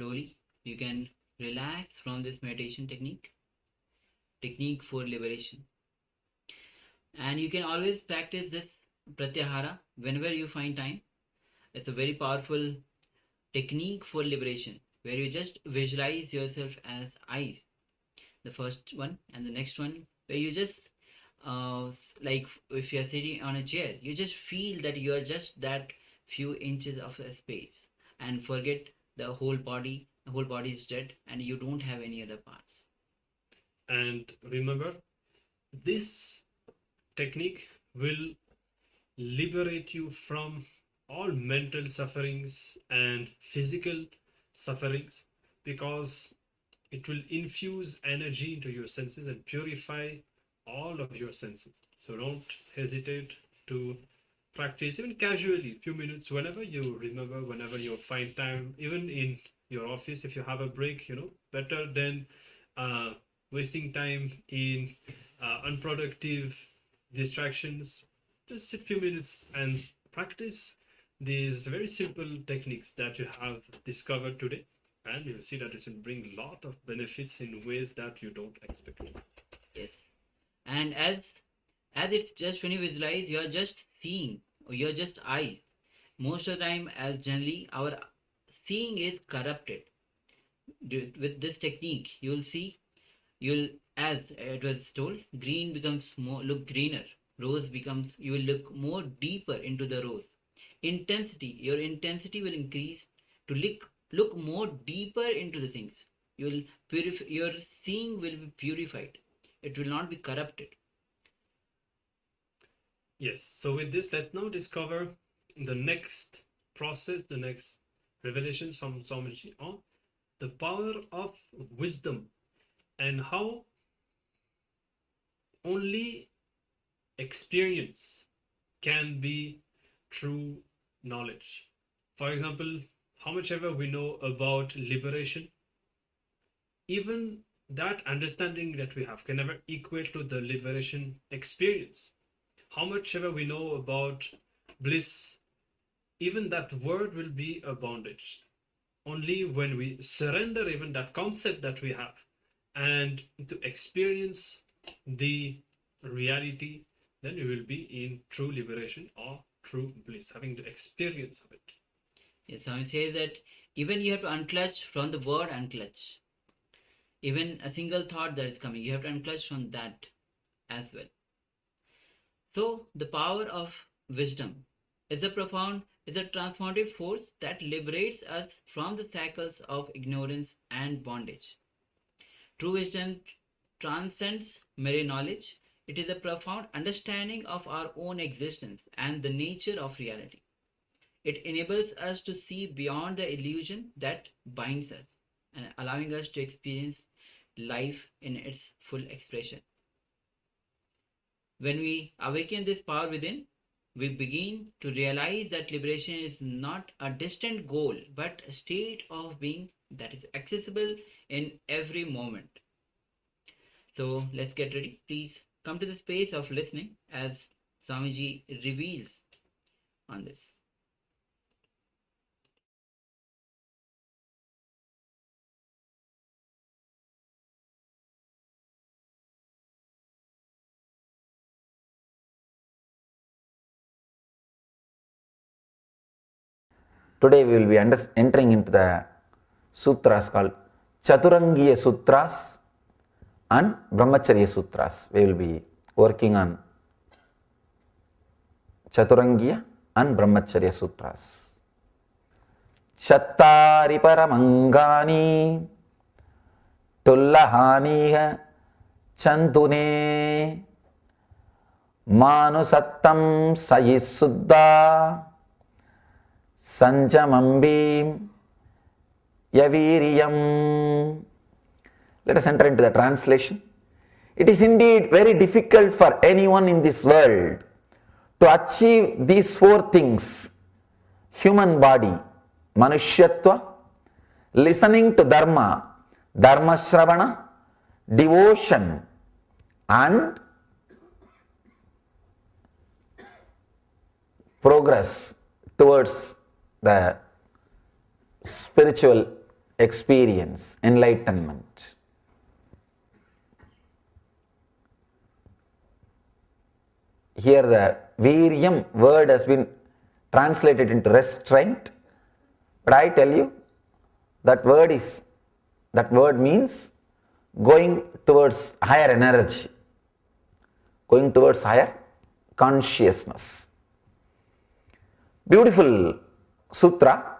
slowly you can relax from this meditation technique for liberation. And you can always practice this pratyahara whenever you find time. It's a very powerful technique for liberation where you just visualize yourself as eyes, the first one, and the next one where you just like if you are sitting on a chair, you just feel that you are just that few inches of a space and forget the whole body is dead and you don't have any other parts. And remember, this technique will liberate you from all mental sufferings and physical sufferings, because it will infuse energy into your senses and purify all of your senses. So don't hesitate to practice even casually, few minutes, whenever you remember, whenever you find time, even in your office if you have a break, better than wasting time in unproductive distractions. Just sit few minutes and practice these very simple techniques that you have discovered today, and you'll see that it will bring a lot of benefits in ways that you don't expect. Yes. And as it's just when you visualize, you're just seeing, or you're just eyes. Most of the time, as generally our seeing is corrupted. With this technique, you'll see, as it was told, green becomes more, look greener. Rose becomes, you will look more deeper into the rose. Your intensity will increase to look more deeper into the things. Your seeing will be purified. It will not be corrupted. Yes, so with this, let's now discover the next process, the next revelations from Swamiji on the power of wisdom and how only experience can be true knowledge. For example, how much ever we know about liberation, even that understanding that we have can never equate to the liberation experience. How much ever we know about bliss, even that word will be a bondage. Only when we surrender even that concept that we have and to experience the reality, then we will be in true liberation or true bliss, having the experience of it. Yes, Swami says that even you have to unclutch from the word unclutch. Even a single thought that is coming, you have to unclutch from that as well. So the power of wisdom is a transformative force that liberates us from the shackles of ignorance and bondage. True wisdom transcends mere knowledge. It is a profound understanding of our own existence and the nature of reality. It enables us to see beyond the illusion that binds us and allowing us to experience life in its full expression. When we awaken this power within, we begin to realize that liberation is not a distant goal, but a state of being that is accessible in every moment. So let's get ready. Please come to the space of listening as Swamiji reveals on this. Today we will be entering into the sutras called Chaturangiya Sutras and Brahmacharya Sutras. We will be working on Chaturangiya and Brahmacharya Sutras. Chattari paramangani tullahaniha chantune manusattam sayisuddha Sanjamambim Yaviriyam. Let us enter into the translation. It is indeed very difficult for anyone in this world to achieve these four things: human body, Manushyatva, listening to Dharma, Dharma Shravana, devotion, and progress towards the spiritual experience enlightenment. Here the viryam word has been translated into restraint, but I tell you that word means going towards higher energy, going towards higher consciousness. Beautiful sutra.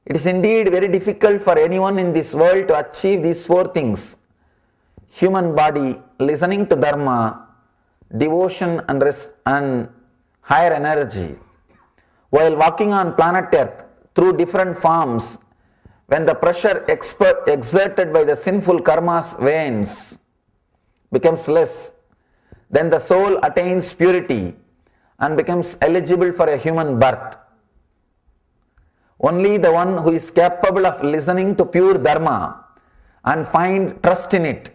It is indeed very difficult for anyone in this world to achieve these four things: human body, listening to Dharma, devotion and higher energy. While walking on planet Earth through different forms, when the pressure exerted by the sinful karma's veins becomes less, then the soul attains purity and becomes eligible for a human birth. Only the one who is capable of listening to pure Dharma and find trust in it,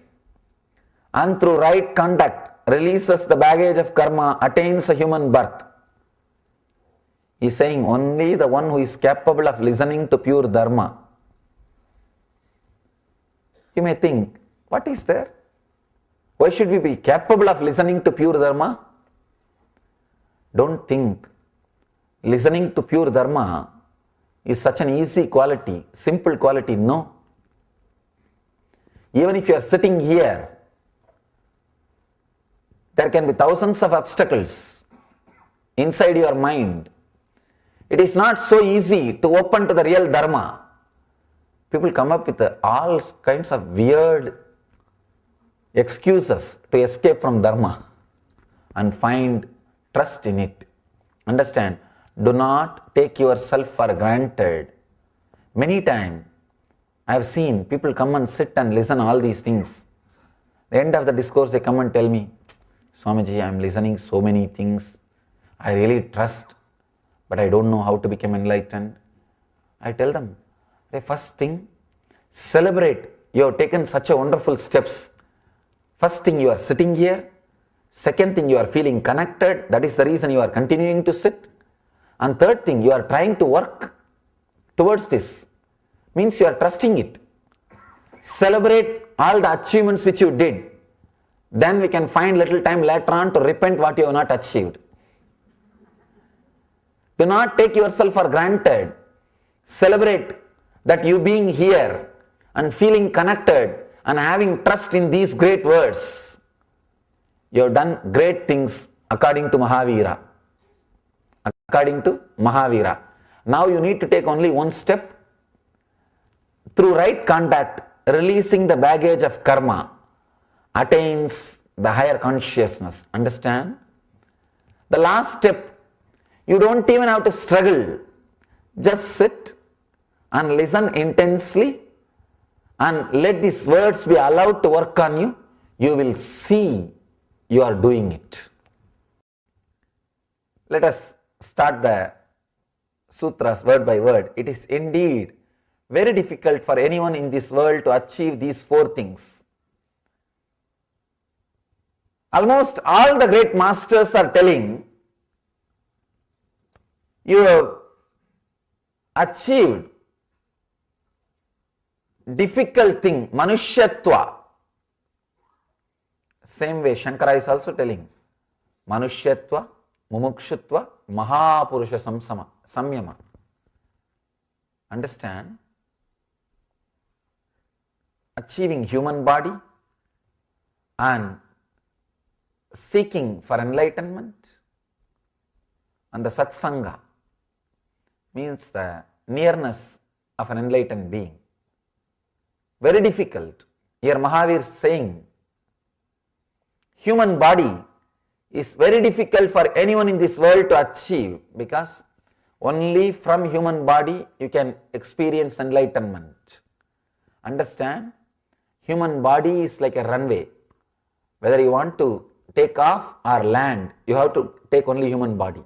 and through right conduct releases the baggage of karma, attains a human birth. He is saying only the one who is capable of listening to pure Dharma. You may think, what is there? Why should we be capable of listening to pure Dharma? Don't think listening to pure Dharma is such an easy quality, simple quality. No. Even if you are sitting here, there can be thousands of obstacles inside your mind. It is not so easy to open to the real Dharma. People come up with all kinds of weird excuses to escape from Dharma and find trust in it. Understand? Do not take yourself for granted. Many times I have seen people come and sit and listen all these things. At the end of the discourse they come and tell me, Swamiji, I am listening so many things. I really trust, but I don't know how to become enlightened. I tell them, first thing, celebrate. You have taken such a wonderful steps. First thing, you are sitting here. Second thing, you are feeling connected. That is the reason you are continuing to sit. And third thing, you are trying to work towards this. Means you are trusting it. Celebrate all the achievements which you did. Then we can find little time later on to repent what you have not achieved. Do not take yourself for granted. Celebrate that you being here and feeling connected and having trust in these great words. You have done great things according to Mahavira. According to Mahavira. Now you need to take only one step. Through right contact, releasing the baggage of karma, attains the higher consciousness. Understand? The last step, you don't even have to struggle. Just sit and listen intensely and let these words be allowed to work on you. You will see you are doing it. Let us start the sutras word by word. It is indeed very difficult for anyone in this world to achieve these four things. Almost all the great masters are telling, you have achieved difficult thing, manushyatva. Same way Shankara is also telling, manushyatva, mumukshutva, mahapurusha samyama. Understand? Achieving human body and seeking for enlightenment and the satsanga means the nearness of an enlightened being. Very difficult. Here Mahavir is saying, human body is very difficult for anyone in this world to achieve because only from human body you can experience enlightenment. Understand? Human body is like a runway. Whether you want to take off or land, you have to take only human body.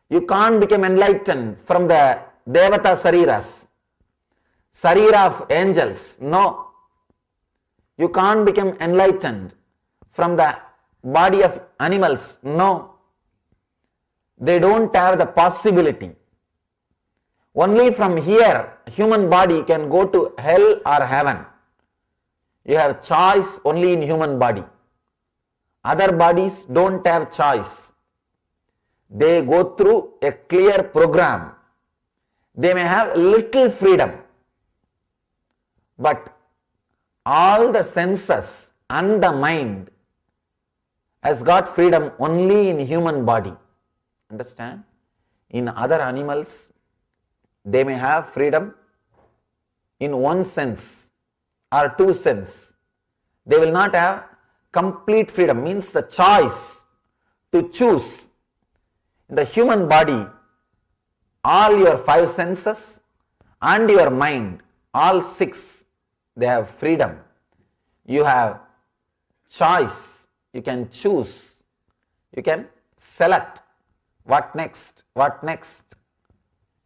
You can't become enlightened from the Devata Sariras, Sarira of angels. No. You can't become enlightened from the body of animals. No. They don't have the possibility. Only from here, human body can go to hell or heaven. You have choice only in human body. Other bodies don't have choice. They go through a clear program. They may have little freedom, but all the senses and the mind has got freedom only in human body. Understand? In other animals, they may have freedom in one sense or two sense. They will not have complete freedom, means the choice to choose. In the human body, all your five senses and your mind, all six, they have freedom. You have choice. You can choose. You can select what next, what next.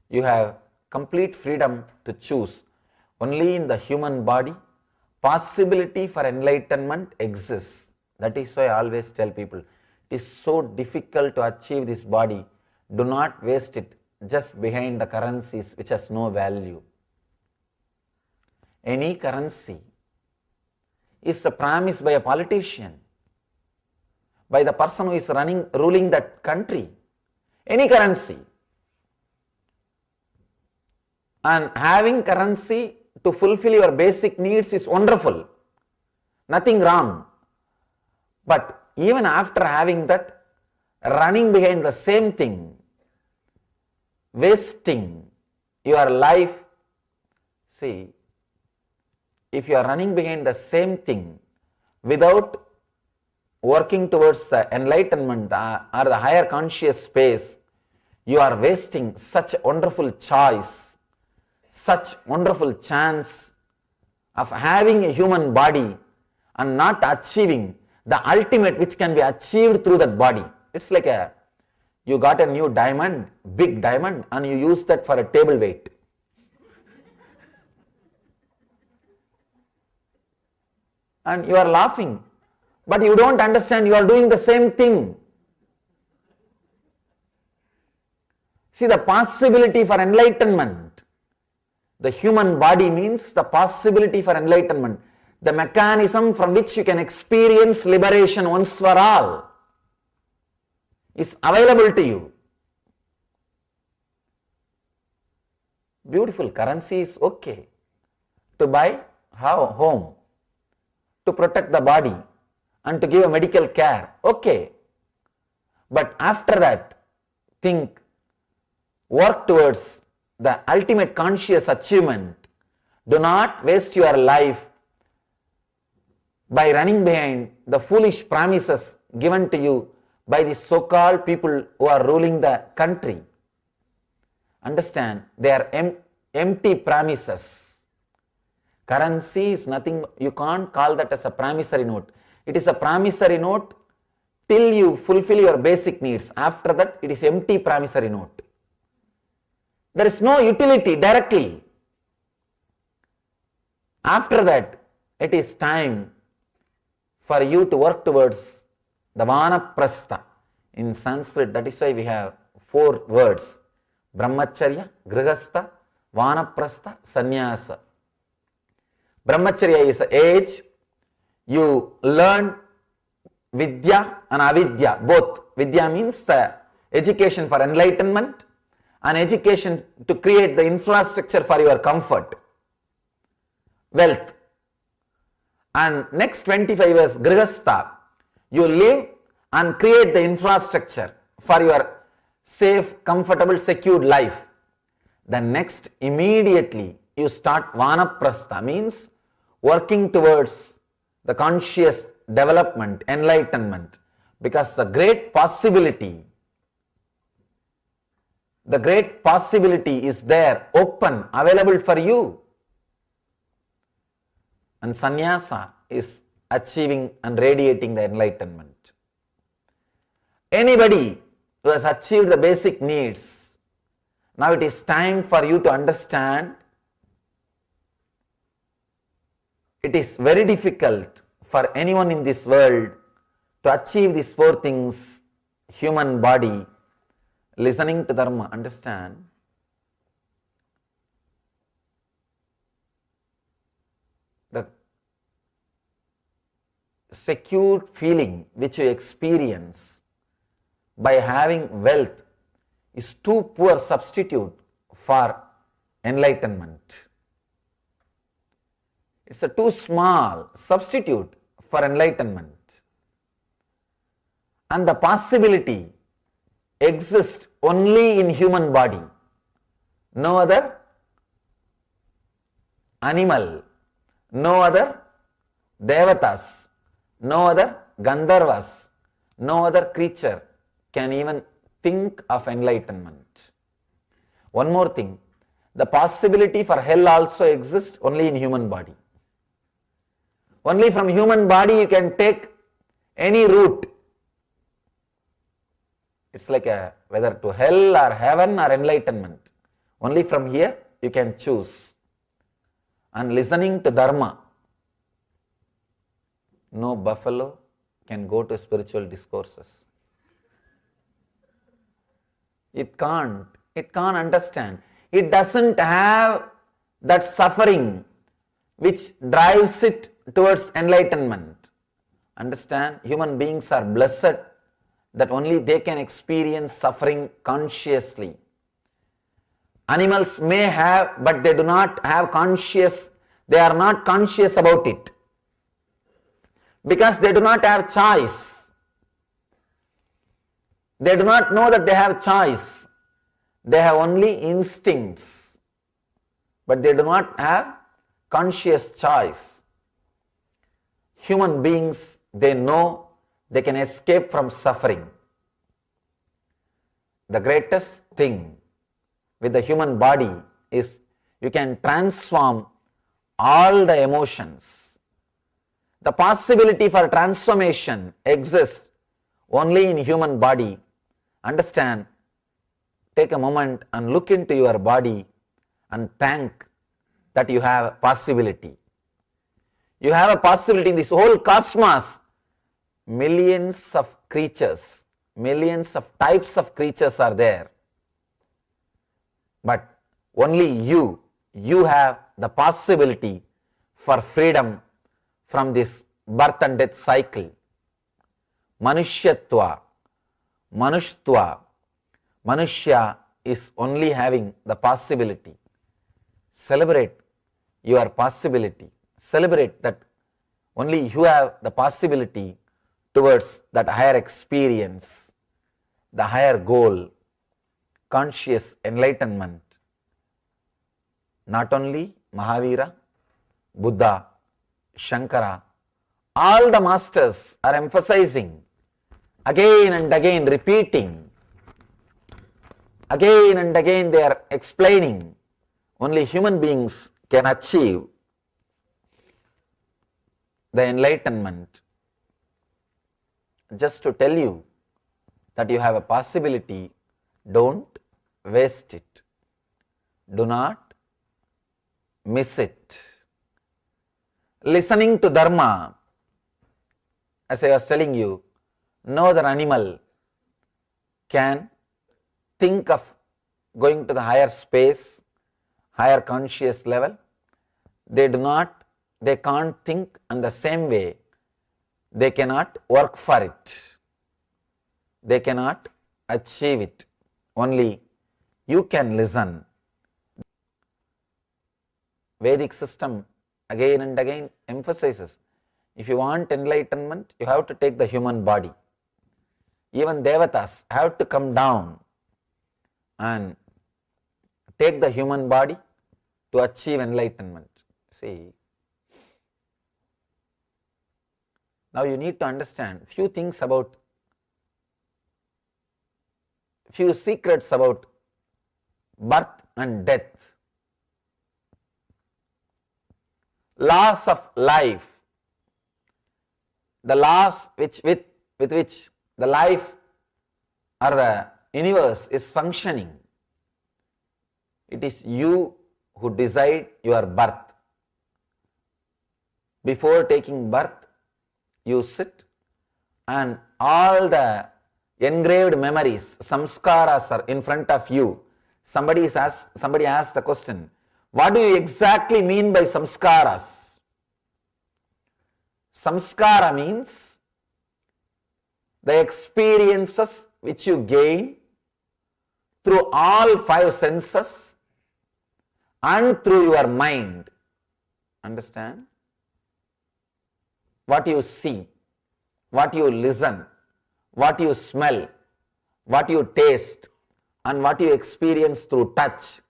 You have complete freedom to choose. Only in the human body, possibility for enlightenment exists. That is why I always tell people, it is so difficult to achieve this body. Do not waste it just behind the currencies which has no value. Any currency is a promise by a politician, by the person who is ruling that country. Any currency. And having currency to fulfill your basic needs is wonderful. Nothing wrong. But even after having that, running behind the same thing, wasting your life. See, if you are running behind the same thing without working towards the enlightenment or the higher conscious space, you are wasting such a wonderful choice, such wonderful chance of having a human body and not achieving the ultimate which can be achieved through that body. It's like you got a new diamond, big diamond, and you use that for a table weight. And you are laughing, but you don't understand you are doing the same thing. See, the possibility for enlightenment. The human body means the possibility for enlightenment. The mechanism from which you can experience liberation once for all is available to you. Beautiful. Currency is okay to buy home, to protect the body and to give a medical care. Okay. But after that, think, work towards the ultimate conscious achievement. Do not waste your life by running behind the foolish promises given to you by the so-called people who are ruling the country. Understand, they are empty promises. Currency is nothing, you can't call that as a promissory note. It is a promissory note till you fulfill your basic needs. After that, it is empty promissory note. There is no utility directly. After that, it is time for you to work towards the vanaprastha. In Sanskrit, that is why we have 4 words. Brahmacharya, Grihastha, Vanaprastha, Sannyasa. Brahmacharya is age. You learn Vidya and Avidya, both. Vidya means the education for enlightenment and education to create the infrastructure for your comfort, wealth. And next 25 years, Grihastha, you live and create the infrastructure for your safe, comfortable, secured life. Then next, immediately, you start Vanaprastha, means working towards the conscious development, enlightenment, because the great possibility is there, open, available for you. And sannyasa is achieving and radiating the enlightenment. Anybody who has achieved the basic needs, now it is time for you to understand it is very difficult for anyone in this world to achieve these 4 things: human body, listening to Dharma. Understand? secure feeling which you experience by having wealth is too poor substitute for enlightenment. It's a too small substitute for enlightenment. And the possibility exists only in human body. No other animal, no other devatas, no other gandharvas, no other creature can even think of enlightenment. One more thing, the possibility for hell also exists only in human body. Only from human body you can take any route. It's like whether to hell or heaven or enlightenment. Only from here you can choose. And listening to Dharma, no buffalo can go to spiritual discourses. It can't understand. It doesn't have that suffering which drives it towards enlightenment. Understand? Human beings are blessed that only they can experience suffering consciously. Animals may have, but they do not have they are not conscious about it. Because they do not have choice. They do not know that they have choice. They have only instincts. But they do not have conscious choice. Human beings, they know they can escape from suffering. The greatest thing with the human body is you can transform all the emotions. The possibility for transformation exists only in human body. Understand? Take a moment and look into your body and thank that you have a possibility. You have a possibility in this whole cosmos. Millions of creatures, millions of types of creatures are there. But only you have the possibility for freedom from this birth and death cycle. Manushyatva, Manushya is only having the possibility. Celebrate your possibility. Celebrate that only you have the possibility towards that higher experience, the higher goal, conscious enlightenment. Not only Mahavira, Buddha, Shankara, all the masters are emphasizing, again and again repeating, again and again they are explaining, only human beings can achieve the enlightenment. Just to tell you that you have a possibility, don't waste it. Do not miss it. Listening to Dharma, as I was telling you, no other animal can think of going to the higher space, higher conscious level. They can't think in the same way. They cannot work for it. They cannot achieve it. Only you can listen. Vedic system again and again emphasizes, if you want enlightenment, you have to take the human body. Even devatas have to come down and take the human body to achieve enlightenment. See, now you need to understand few secrets about birth and death. Laws of life, the laws with which the life or the universe is functioning. It is you who decide your birth. Before taking birth, you sit and all the engraved memories, samskaras are in front of you. Somebody asked the question, what do you exactly mean by samskaras? Samskara means the experiences which you gain through all five senses and through your mind. Understand? What you see, what you listen, what you smell, what you taste, and what you experience through touch,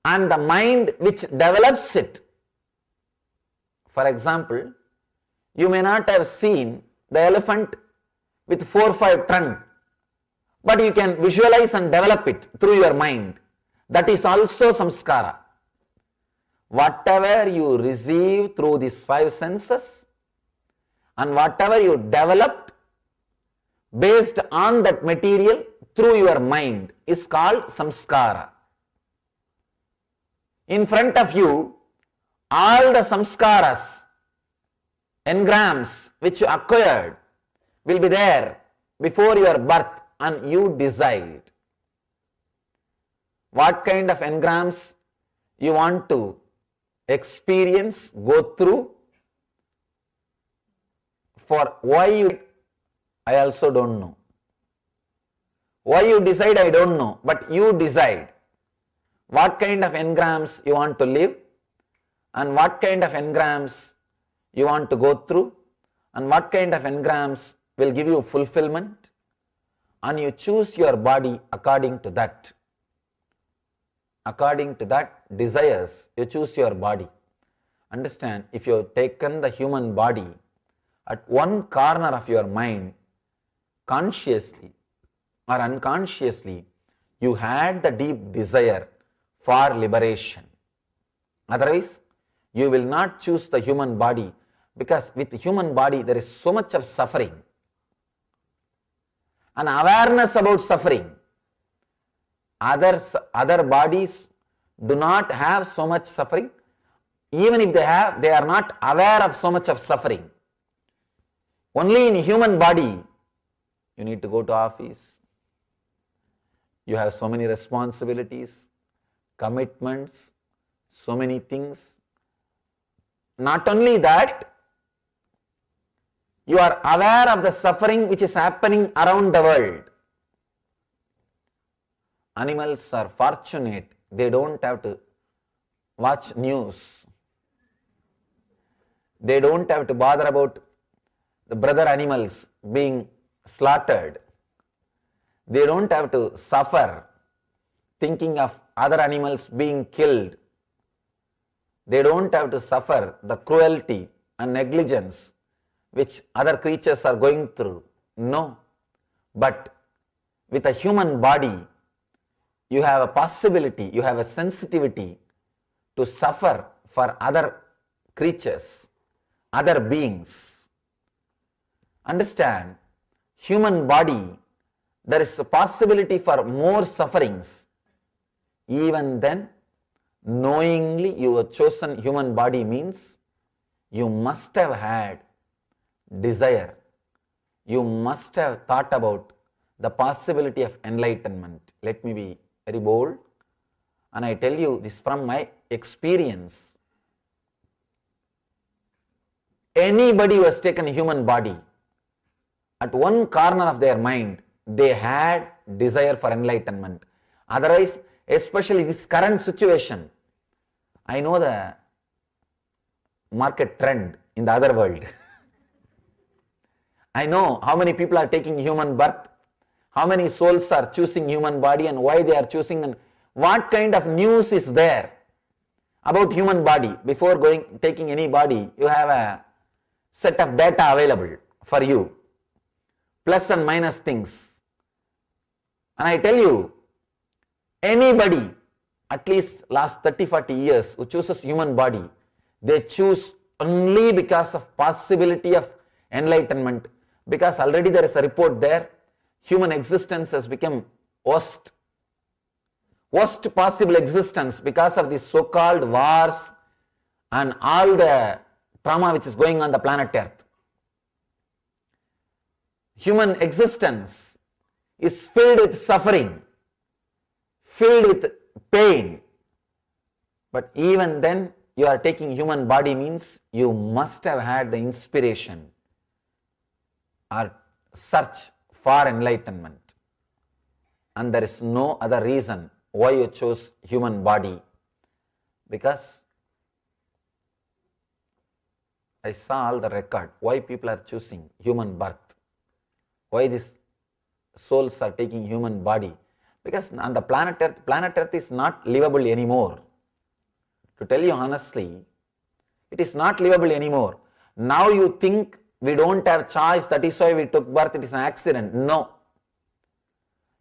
and the mind which develops it. For example, you may not have seen the elephant with 4 or 5 trunk, but you can visualize and develop it through your mind. That is also samskara. Whatever you receive through these 5 senses and whatever you developed based on that material through your mind is called samskara. In front of you, all the samskaras, engrams which you acquired will be there before your birth, and you decide what kind of engrams you want to experience, go through. For why you, I also don't know. Why you decide, I don't know, but you decide what kind of engrams you want to live and what kind of engrams you want to go through and what kind of engrams will give you fulfillment, and you choose your body according to that. According to that desires, you choose your body. Understand, if you have taken the human body at one corner of your mind, consciously or unconsciously, you had the deep desire for liberation. Otherwise, you will not choose the human body, because with the human body there is so much of suffering. An awareness about suffering. Other bodies do not have so much suffering. Even if they have, they are not aware of so much of suffering. Only in human body, you need to go to office. You have so many responsibilities, commitments, so many things. Not only that, you are aware of the suffering which is happening around the world. Animals are fortunate, they don't have to watch news. They don't have to bother about the brother animals being slaughtered. They don't have to suffer thinking of other animals being killed. They don't have to suffer the cruelty and negligence which other creatures are going through. No. But with a human body, you have a possibility, you have a sensitivity to suffer for other creatures, other beings. Understand, human body, there is a possibility for more sufferings. Even then, knowingly you have chosen human body means you must have had desire. You must have thought about the possibility of enlightenment. Let me be very bold, and I tell you this from my experience. Anybody who has taken a human body, at one corner of their mind, they had desire for enlightenment. Otherwise, especially this current situation, I know the market trend in the other world. I know how many people are taking human birth, how many souls are choosing human body and why they are choosing, and what kind of news is there about human body. Before taking any body, you have a set of data available for you, plus and minus things. And I tell you, anybody, at least last 30-40 years, who chooses human body, they choose only because of possibility of enlightenment, because already there is a report there, human existence has become worst possible existence because of these so-called wars and all the trauma which is going on the planet Earth. Human existence is filled with suffering, filled with pain, but even then you are taking human body means you must have had the inspiration or search for enlightenment. And there is no other reason why you chose human body, because I saw all the record why people are choosing human birth, why these souls are taking human body, because on the planet Earth is not livable anymore. To tell you honestly, it is not livable anymore. Now you think we don't have choice, that is why we took birth, it is an accident. No.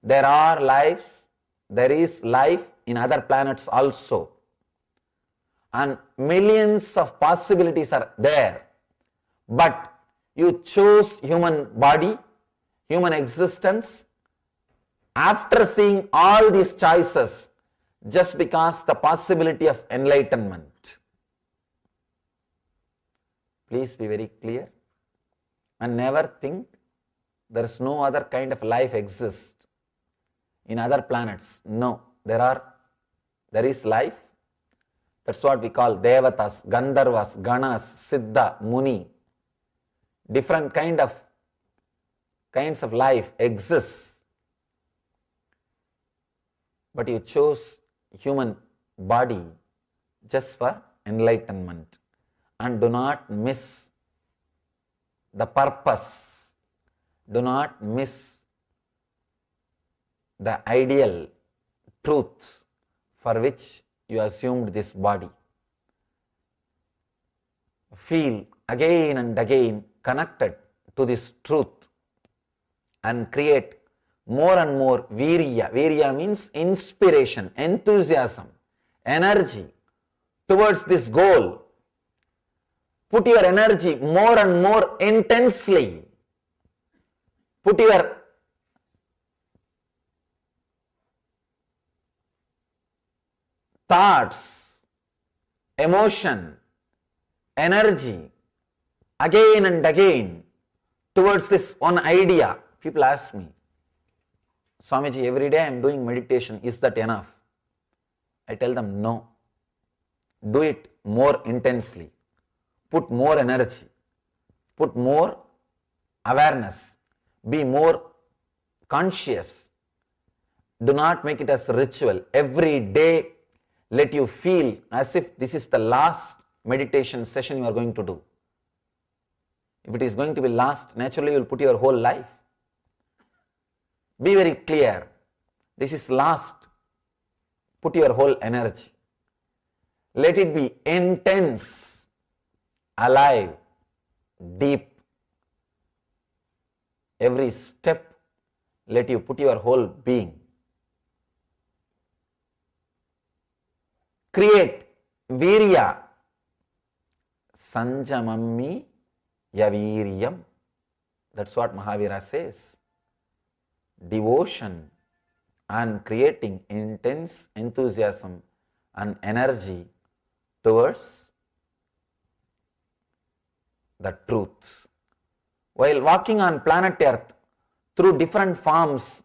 There are lives, there is life in other planets also. And millions of possibilities are there. But you chose human body, human existence, after seeing all these choices, just because the possibility of enlightenment. Please be very clear and never think there is no other kind of life exists in other planets. No, there is life. That's what we call Devatas, Gandharvas, Ganas, Siddha, Muni. Different kinds of life exists. But you chose human body just for enlightenment. And do not miss the purpose. Do not miss the ideal truth for which you assumed this body. Feel again and again connected to this truth and create more and more virya. Virya means inspiration, enthusiasm, energy towards this goal. Put your energy more and more intensely. Put your thoughts, emotion, energy again and again towards this one idea. People ask me, Swamiji, every day I am doing meditation, is that enough? I tell them no. Do it more intensely. Put more energy. Put more awareness. Be more conscious. Do not make it as a ritual. Every day let you feel as if this is the last meditation session you are going to do. If it is going to be last, naturally you will put your whole life. Be very clear. This is last. Put your whole energy. Let it be intense, alive, deep. Every step, let you put your whole being. Create virya. Sanjamammi yaviryam. That's what Mahavira says. Devotion and creating intense enthusiasm and energy towards the truth. While walking on planet Earth through different forms,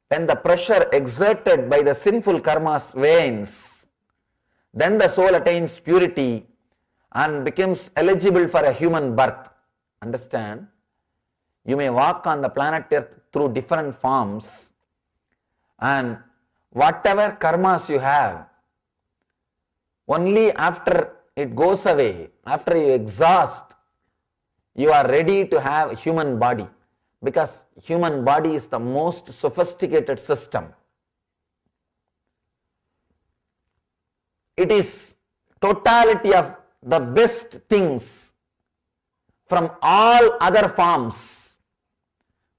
when the pressure exerted by the sinful karmas wanes, then the soul attains purity and becomes eligible for a human birth. Understand? You may walk on the planet Earth through different forms, and whatever karmas you have, only after it goes away, after you exhaust, you are ready to have a human body, because human body is the most sophisticated system. It is totality of the best things from all other forms.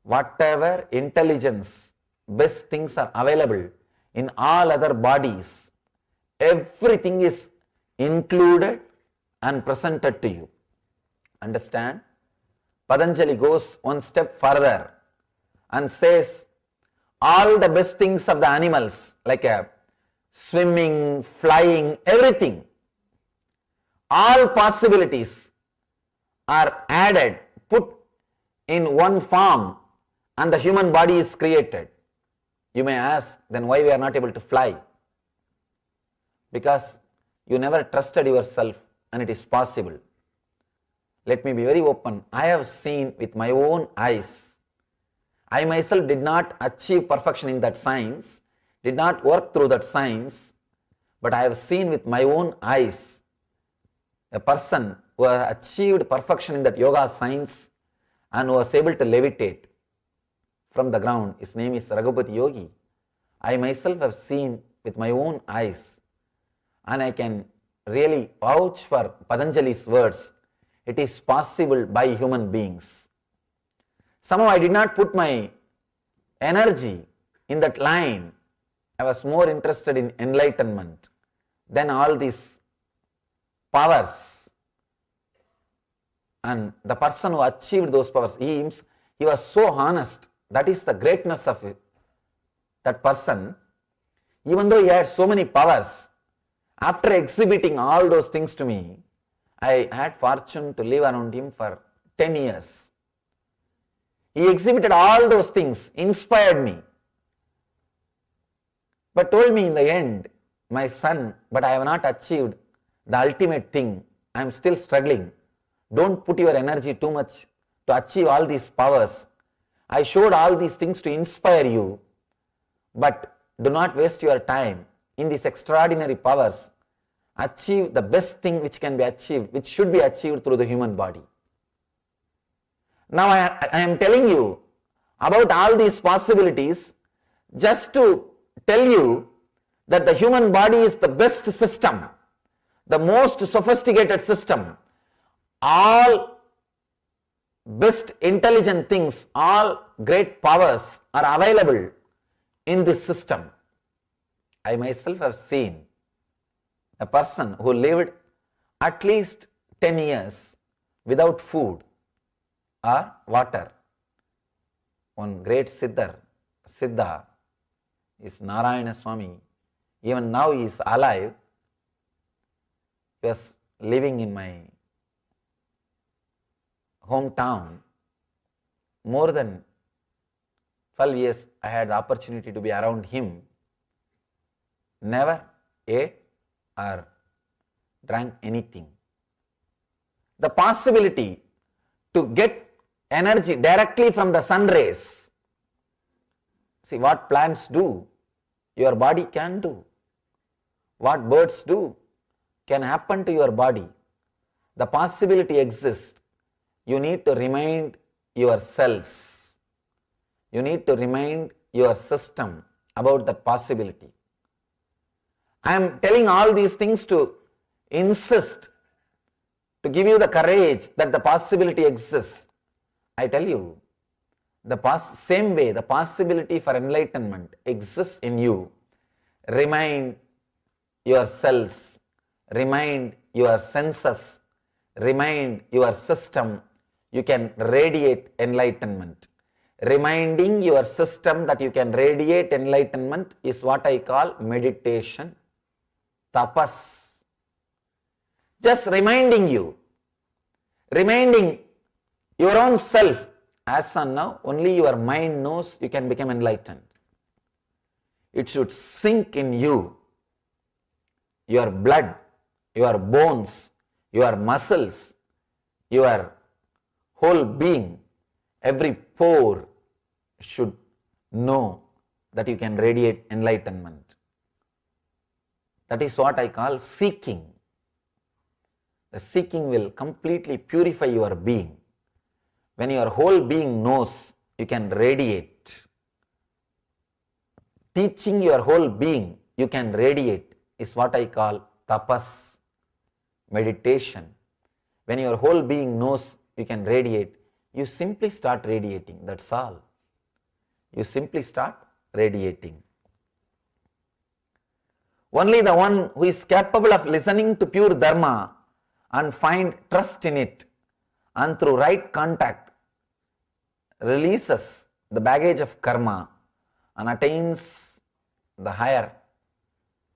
Whatever intelligence, best things are available in all other bodies. Everything is included and presented to you. Understand? Patanjali goes one step further and says all the best things of the animals, like swimming, flying, everything, all possibilities are added, put in one form, and the human body is created. You may ask, then why we are not able to fly? Because you never trusted yourself and it is possible. Let me be very open. I have seen with my own eyes. I myself did not achieve perfection in that science, did not work through that science, but I have seen with my own eyes a person who has achieved perfection in that yoga science and who was able to levitate from the ground. His name is Raghupati Yogi. I myself have seen with my own eyes, and I can really vouch for Patanjali's words. It is possible by human beings. Somehow I did not put my energy in that line. I was more interested in enlightenment than all these powers. And the person who achieved those powers, he was so honest. That is the greatness of it. That person, even though he had so many powers, after exhibiting all those things to me, I had fortune to live around him for 10 years. He exhibited all those things, inspired me, but told me in the end, my son, but I have not achieved the ultimate thing. I am still struggling. Don't put your energy too much to achieve all these powers. I showed all these things to inspire you, but do not waste your time in these extraordinary powers. Achieve the best thing which can be achieved, which should be achieved through the human body. Now I am telling you about all these possibilities just to tell you that the human body is the best system, the most sophisticated system. All best intelligent things, all great powers are available in this system. I myself have seen a person who lived at least 10 years without food or water. One great Siddha is Narayana Swami. Even now he is alive. He was living in my hometown. More than 12 years I had the opportunity to be around him. Never ate or drank anything. The possibility to get energy directly from the sun rays. See what plants do, your body can do. What birds do can happen to your body. The possibility exists. You need to remind your cells. You need to remind your system about the possibility. I am telling all these things to insist, to give you the courage that the possibility exists. I tell you, same way the possibility for enlightenment exists in you. Remind your cells, remind your senses, remind your system, you can radiate enlightenment. Reminding your system that you can radiate enlightenment is what I call meditation, tapas. Just reminding you, reminding your own self, as on now, only your mind knows you can become enlightened. It should sink in you, your blood, your bones, your muscles, your whole being, every pore should know that you can radiate enlightenment. That is what I call seeking. The seeking will completely purify your being. When your whole being knows you can radiate, teaching your whole being you can radiate is what I call tapas, meditation. When your whole being knows you can radiate, you simply start radiating, that's all. You simply start radiating. Only the one who is capable of listening to pure dharma and find trust in it, and through right contact releases the baggage of karma and attains the higher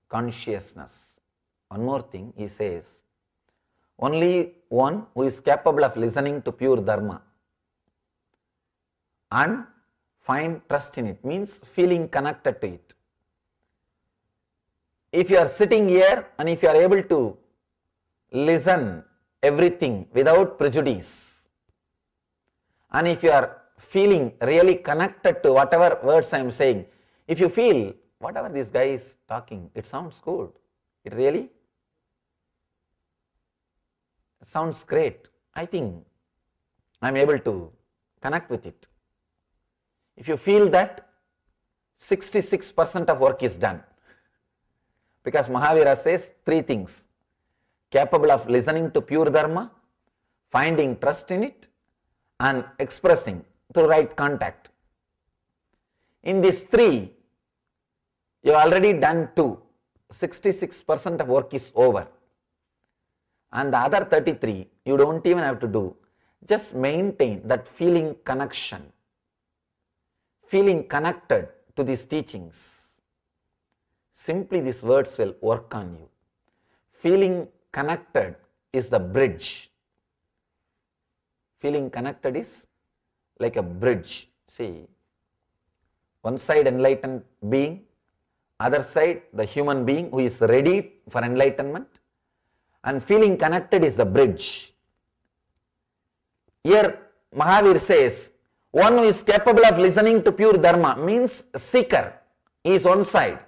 consciousness. One more thing he says, only one who is capable of listening to pure dharma and find trust in it, means feeling connected to it. if you are sitting here and if you are able to listen everything without prejudice, and if you are feeling really connected to whatever words I am saying, if you feel whatever this guy is talking, it sounds good, it really sounds great, I think I am able to connect with it. If you feel that, 66% of work is done. Because Mahavira says 3 things: capable of listening to pure dharma, finding trust in it, and expressing through right contact. In these 3, you have already done 2. 66% of work is over. And the other 33, you don't even have to do. Just maintain that feeling connection, feeling connected to these teachings. Simply these words will work on you. Feeling connected is the bridge. Feeling connected is like a bridge. See, one side enlightened being, other side the human being who is ready for enlightenment, and feeling connected is the bridge. Here Mahavir says, one who is capable of listening to pure dharma means seeker is one side.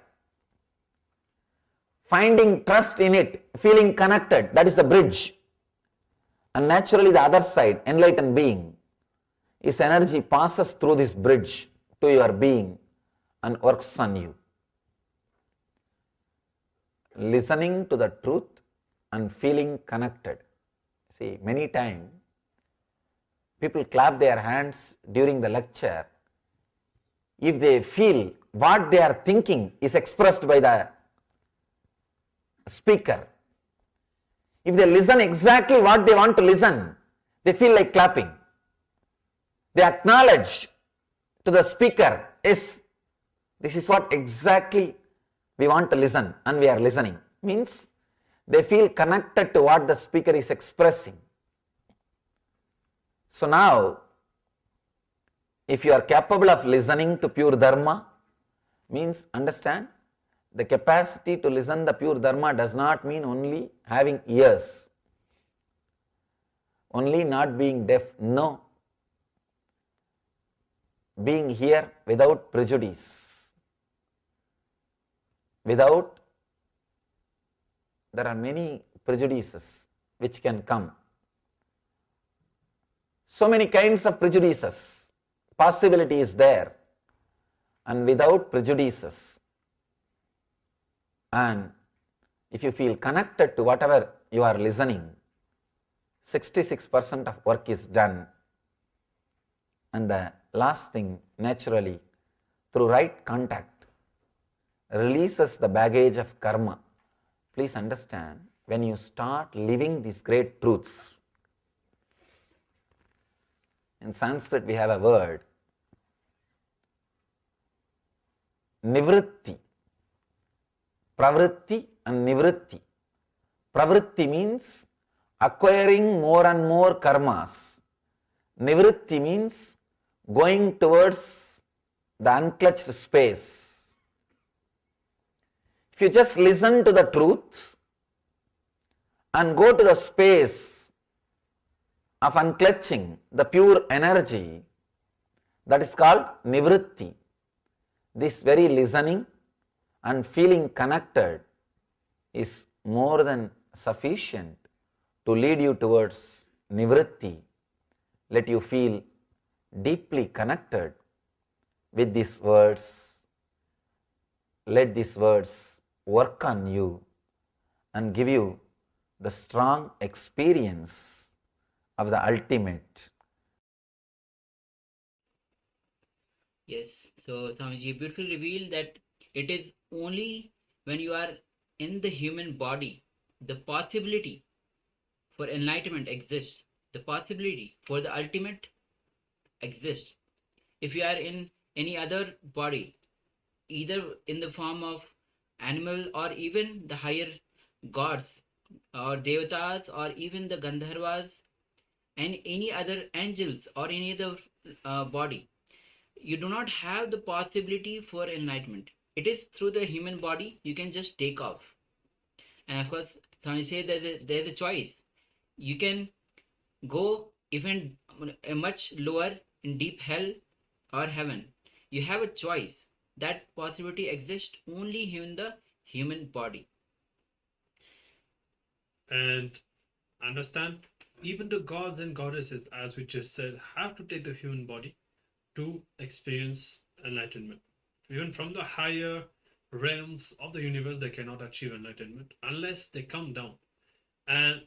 Finding trust in it, feeling connected, that is the bridge. And naturally the other side, enlightened being, his energy passes through this bridge to your being and works on you. Listening to the truth and feeling connected. See, many times people clap their hands during the lecture if they feel what they are thinking is expressed by the speaker. If they listen exactly what they want to listen, they feel like clapping. They acknowledge to the speaker, yes, this is what exactly we want to listen, and we are listening. Means they feel connected to what the speaker is expressing. So now, if you are capable of listening to pure dharma, means understand, the capacity to listen the pure dharma does not mean only having ears, only not being deaf. No. Being here without prejudice, without, there are many prejudices which can come. So many kinds of prejudices, possibility is there, and without prejudices. And if you feel connected to whatever you are listening, 66% of work is done. And the last thing, naturally, through right contact, releases the baggage of karma. Please understand, when you start living these great truths, in Sanskrit we have a word, nivritti, pravritti and nivritti. Pravritti means acquiring more and more karmas. Nivritti means going towards the unclutched space. If you just listen to the truth and go to the space of unclutching the pure energy, that is called nivritti. This very listening and feeling connected is more than sufficient to lead you towards nivritti. Let you feel deeply connected with these words. Let these words work on you and give you the strong experience of the ultimate. Yes, so Swamiji beautifully revealed that it is only when you are in the human body, the possibility for enlightenment exists, the possibility for the ultimate exists. If you are in any other body, either in the form of animal or even the higher gods or devatas or even the gandharvas and any other angels or any other body, you do not have the possibility for enlightenment. it is through the human body you can just take off. And of course, some say that there's a choice. You can go even a much lower in deep hell or heaven. You have a choice. That possibility exists only in the human body. And understand, even the gods and goddesses, as we just said, have to take the human body to experience enlightenment. Even from the higher realms of the universe, they cannot achieve enlightenment unless they come down. And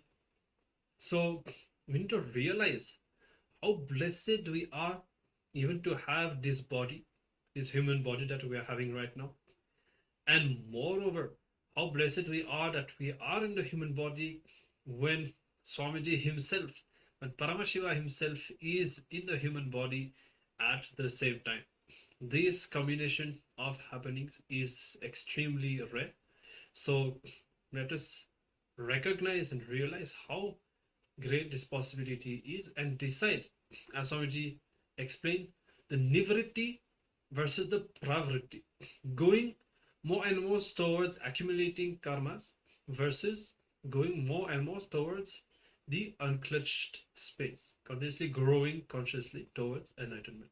so we need to realize how blessed we are even to have this body, this human body that we are having right now. And moreover, how blessed we are that we are in the human body when Swamiji himself, when Paramashiva himself is in the human body at the same time. This combination of happenings is extremely rare. So let us recognize and realize how great this possibility is and decide, as Swamiji explained, the nivritti versus the pravritti, going more and more towards accumulating karmas versus going more and more towards the unclutched space, continuously growing consciously towards enlightenment.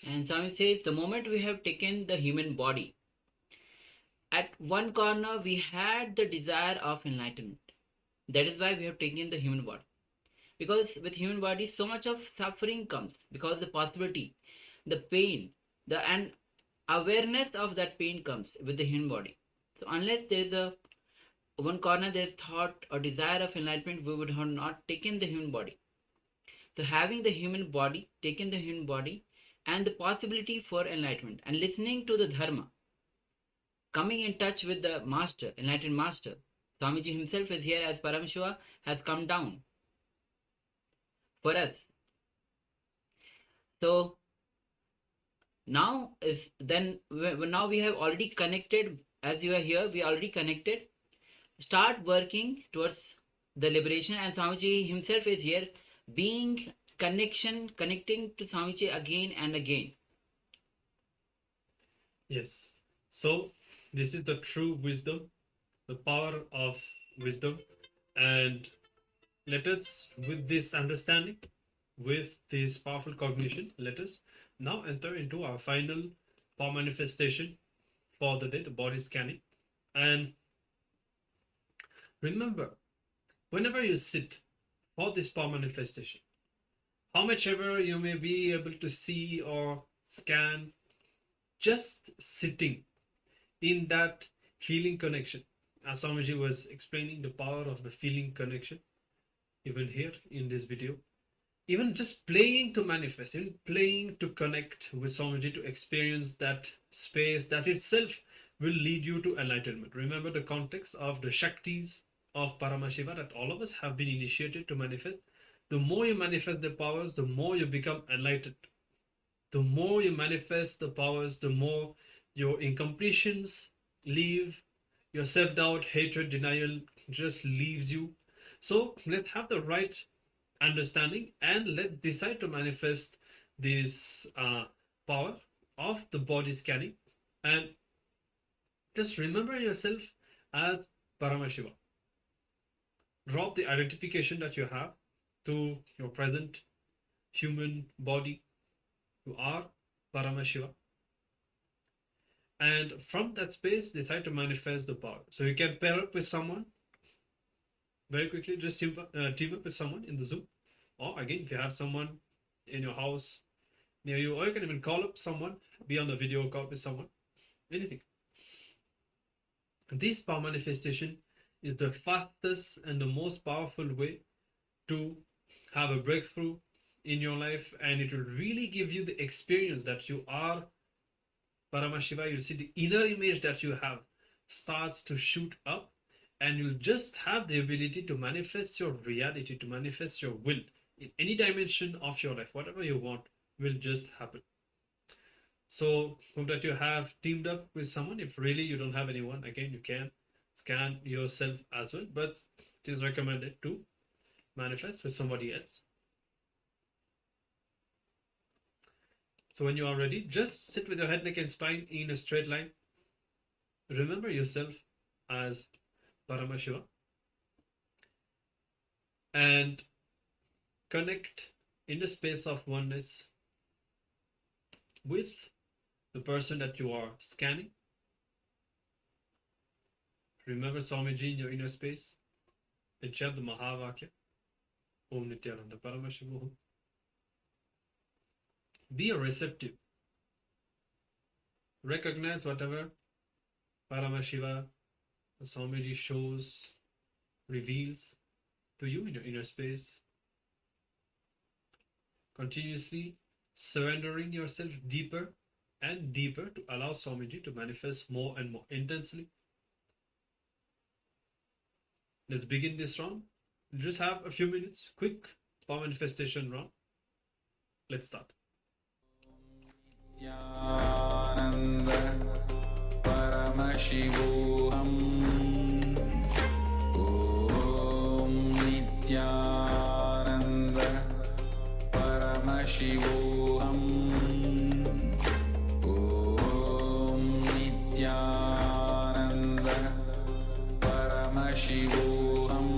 And Swami says the moment we have taken the human body, at one corner we had the desire of enlightenment. That is why we have taken the human body. Because with human body so much of suffering comes, because the possibility, the pain, the and awareness of that pain comes with the human body. So unless there is a one corner there is thought or desire of enlightenment, we would have not taken the human body. So having the human body, taken the human body, and the possibility for enlightenment, and listening to the dharma, coming in touch with the master, enlightened master. Swamiji himself is here as Paramashiva has come down for us. So now now we have already connected. As you are here, we already connected. Start working towards the liberation, and Swamiji himself is here, being connecting to Swamiji again and again. Yes. So this is the true wisdom, the power of wisdom. And let us, with this understanding, with this powerful cognition, let us now enter into our final power manifestation for the day, the body scanning. And remember, whenever you sit for this power manifestation, how much ever you may be able to see or scan, just sitting in that feeling connection. As Swamiji was explaining the power of the feeling connection, even here in this video, even just playing to manifest, even playing to connect with Swamiji, to experience that space, that itself will lead you to enlightenment. Remember the context of the Shaktis of Paramashiva that all of us have been initiated to manifest. The more you manifest the powers, the more you become enlightened. The more you manifest the powers, the more your incompletions leave, your self-doubt, hatred, denial just leaves you. So let's have the right understanding and let's decide to manifest this power of the body scanning. And just remember yourself as Paramashiva. Drop the identification that you have to your present human body. You are Paramashiva. And from that space, decide to manifest the power. So you can pair up with someone very quickly, just team up with someone in the Zoom. Or again, if you have someone in your house near you, or you can even call up someone, be on a video call with someone, anything. This power manifestation is the fastest and the most powerful way to have a breakthrough in your life, and it will really give you the experience that you are Paramashiva. You'll see the inner image that you have starts to shoot up, and you'll just have the ability to manifest your reality, to manifest your will in any dimension of your life. Whatever you want will just happen. So hope that you have teamed up with someone. If really you don't have anyone, again, you can scan yourself as well, but it is recommended to manifest with somebody else. So when you are ready, just sit with your head, neck and spine in a straight line. remember yourself as Paramashiva and connect in the space of oneness with the person that you are scanning. Remember Swamiji in your inner space and chant the Mahavakya, Om Nityananda Paramashivoham. Be receptive. Recognize whatever Paramashiva, Swamiji shows, reveals to you in your inner space. Continuously surrendering yourself deeper and deeper to allow Swamiji to manifest more and more intensely. Let's begin this round. Just have a few minutes, quick power manifestation round. Let's start. Nityananda Paramashivoham Om Nityananda Paramashivoham Om Nityananda Paramashivoham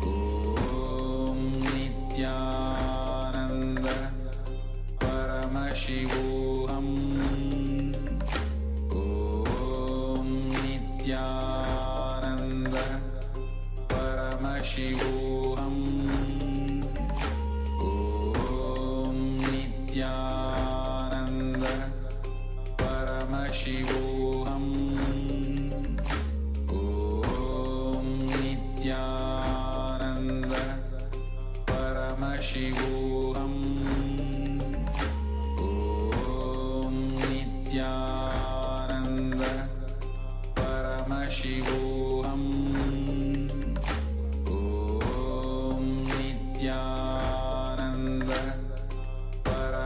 Om Nityananda Paramashivoham Om Nityananda Paramashivoham Om Nityananda Paramashivoham Om Nityananda Paramashivoham Om Nityananda Paramashivoham Om Nityananda Paramashivoham Om Nityananda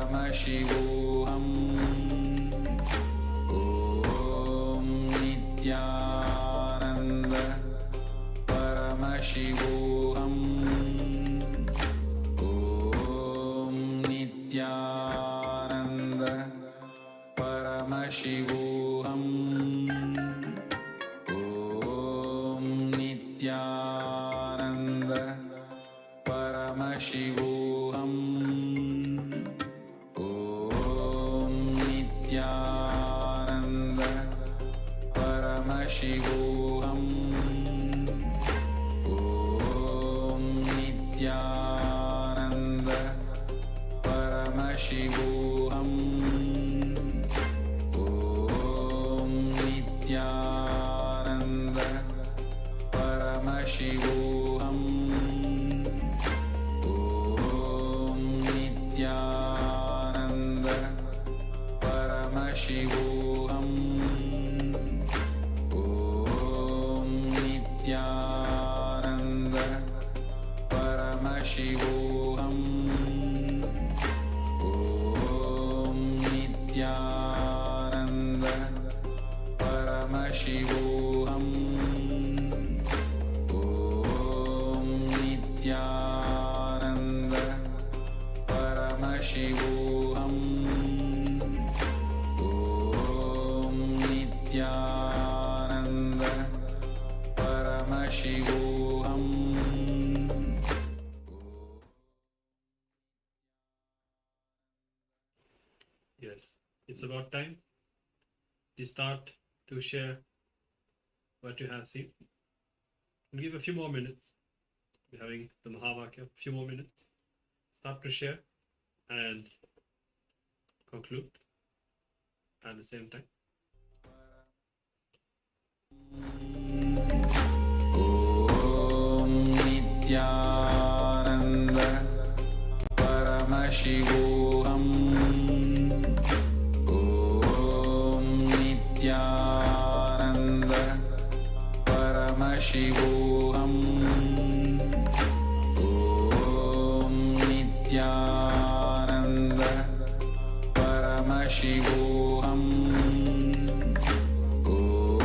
Paramashivoham Om Nityananda Paramashivoham Om Nityananda Paramashivoham Om Nityananda Paramashivoham Om Nityananda Paramashivoham Om Nityananda Paramashivoham Om Nityananda Paramashivoham Om Nityananda Paramashivoham Om Nityananda Paramashivoham Om Nityananda Paramashivoham Om Nityananda Paramashivoham. Yes, it's about time you start to share what you have seen. We'll give a few more minutes. We're having the Mahavakya, a few more minutes. Start to share and conclude at the same time. Om Nityananda Paramashivoham Om Nityananda Paramashivoham Om Nityananda Paramashivoham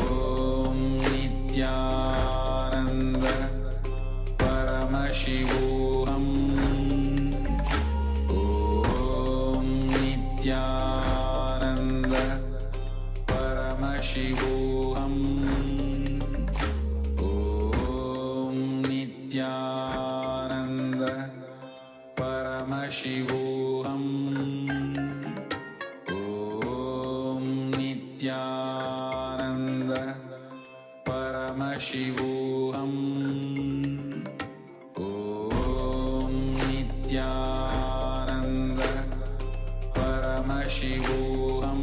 Om Nityananda Paramashivoham Om Nityananda Paramashivoham Paramashivoham Om Nityananda Paramashivoham Om Nityananda Paramashivoham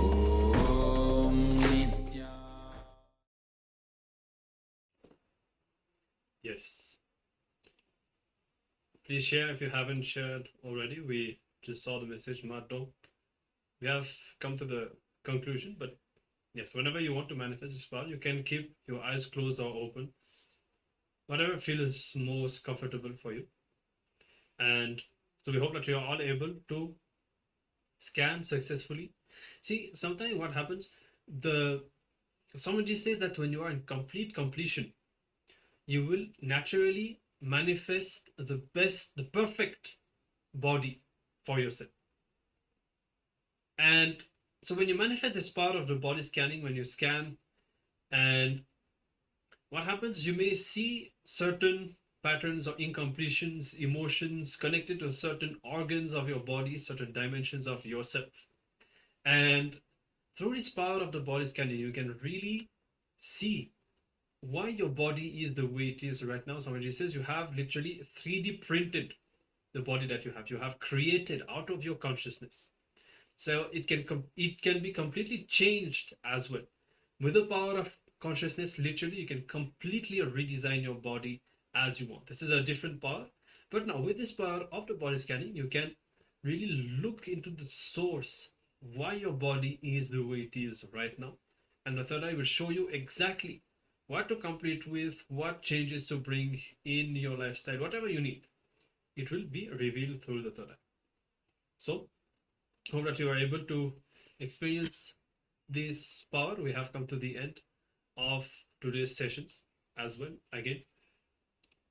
Om Nityananda. Yes. Please share if you haven't shared already. We just saw the message, Maddo. We have come to the conclusion, but yes, whenever you want to manifest this power, you can keep your eyes closed or open, whatever feels most comfortable for you. And so we hope that you are all able to scan successfully. See, sometimes what happens, Swamiji says that when you are in complete completion, you will naturally manifest the best, the perfect body for yourself. And so when you manifest this power of the body scanning, when you scan, and what happens, you may see certain patterns or incompletions, emotions connected to certain organs of your body, certain dimensions of yourself. And through this power of the body scanning, you can really see why your body is the way it is right now. Somebody says you have literally 3D printed the body that you have. You have created out of your consciousness. So it can be completely changed as well. With the power of consciousness, literally, you can completely redesign your body as you want. This is a different power. But now with this power of the body scanning, you can really look into the source, why your body is the way it is right now. And the third eye will show you exactly what to complete with, what changes to bring in your lifestyle, whatever you need. It will be revealed through the third eye. So, hope that you are able to experience this power. We have come to the end of today's sessions as well. Again,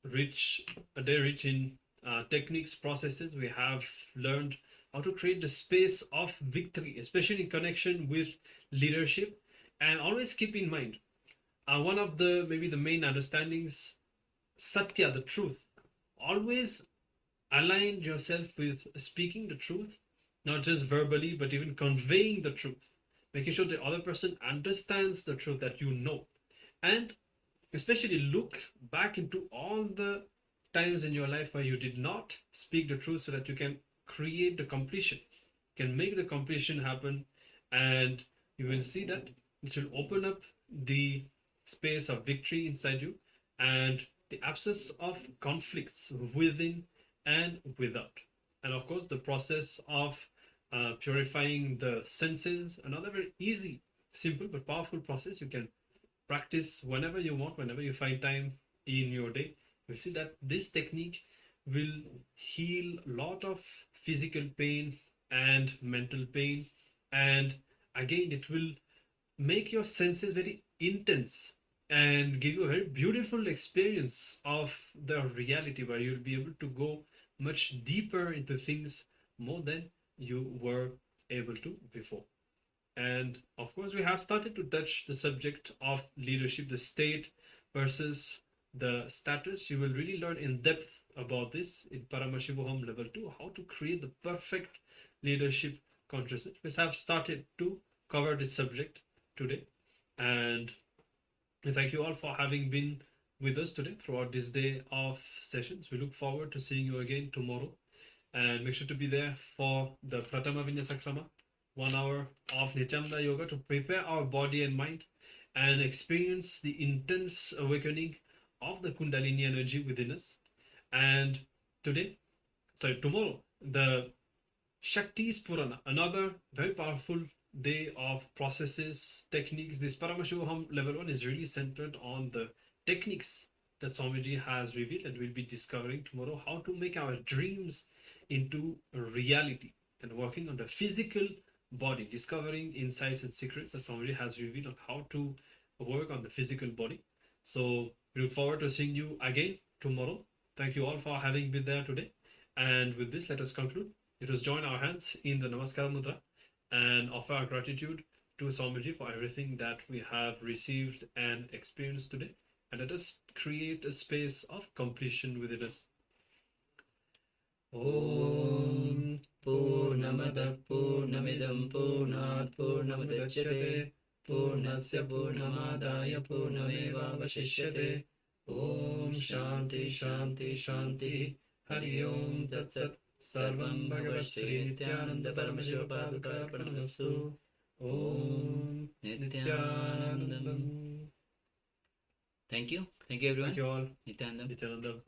a day rich in techniques, processes. We have learned how to create the space of victory, especially in connection with leadership. And always keep in mind, one of the maybe the main understandings, satya, the truth. Always align yourself with speaking the truth, not just verbally, but even conveying the truth, making sure the other person understands the truth that you know. And especially look back into all the times in your life where you did not speak the truth, so that you can create the completion, can make the completion happen, and you will see that it will open up the space of victory inside you and the absence of conflicts within and without. And of course, the process of purifying the senses, another very easy, simple but powerful process you can practice whenever you want, whenever you find time in your day. You see that this technique will heal a lot of physical pain and mental pain, and again it will make your senses very intense and give you a very beautiful experience of the reality, where you'll be able to go much deeper into things more than you were able to before. And of course, we have started to touch the subject of leadership, the state versus the status. You will really learn in depth about this in Paramashivoham Level 2, how to create the perfect leadership consciousness. We have started to cover this subject today. And thank you all for having been with us today throughout this day of sessions. We look forward to seeing you again tomorrow. And make sure to be there for the Pratama Vinyasakrama, 1 hour of Nityananda Yoga, to prepare our body and mind and experience the intense awakening of the Kundalini energy within us. And tomorrow, the Shakti's Purana, another very powerful day of processes, techniques. This Paramashivoham Level 1 is really centered on the techniques that Swamiji has revealed, and we'll be discovering tomorrow how to make our dreams into reality, and working on the physical body, discovering insights and secrets that Swamiji has revealed on how to work on the physical body. So we look forward to seeing you again tomorrow. Thank you all for having been there today. And with this, let us conclude. Let us join our hands in the Namaskar Mudra and offer our gratitude to Swamiji for everything that we have received and experienced today. And let us create a space of completion within us. Om Purnamada Purnamidam Purnat Purnamudachyate Purnasya Purnamadaya Purnameva Vashishyate. Om Shanti Shanti Shanti. Hari Om Tat Sat. Sarvam Bhagavat Sri Nithyananda Paramashivoham Level-1 Om Nithyanandam. Thank you. Thank you everyone. Thank you all. Nithyanandam. Nithyananda.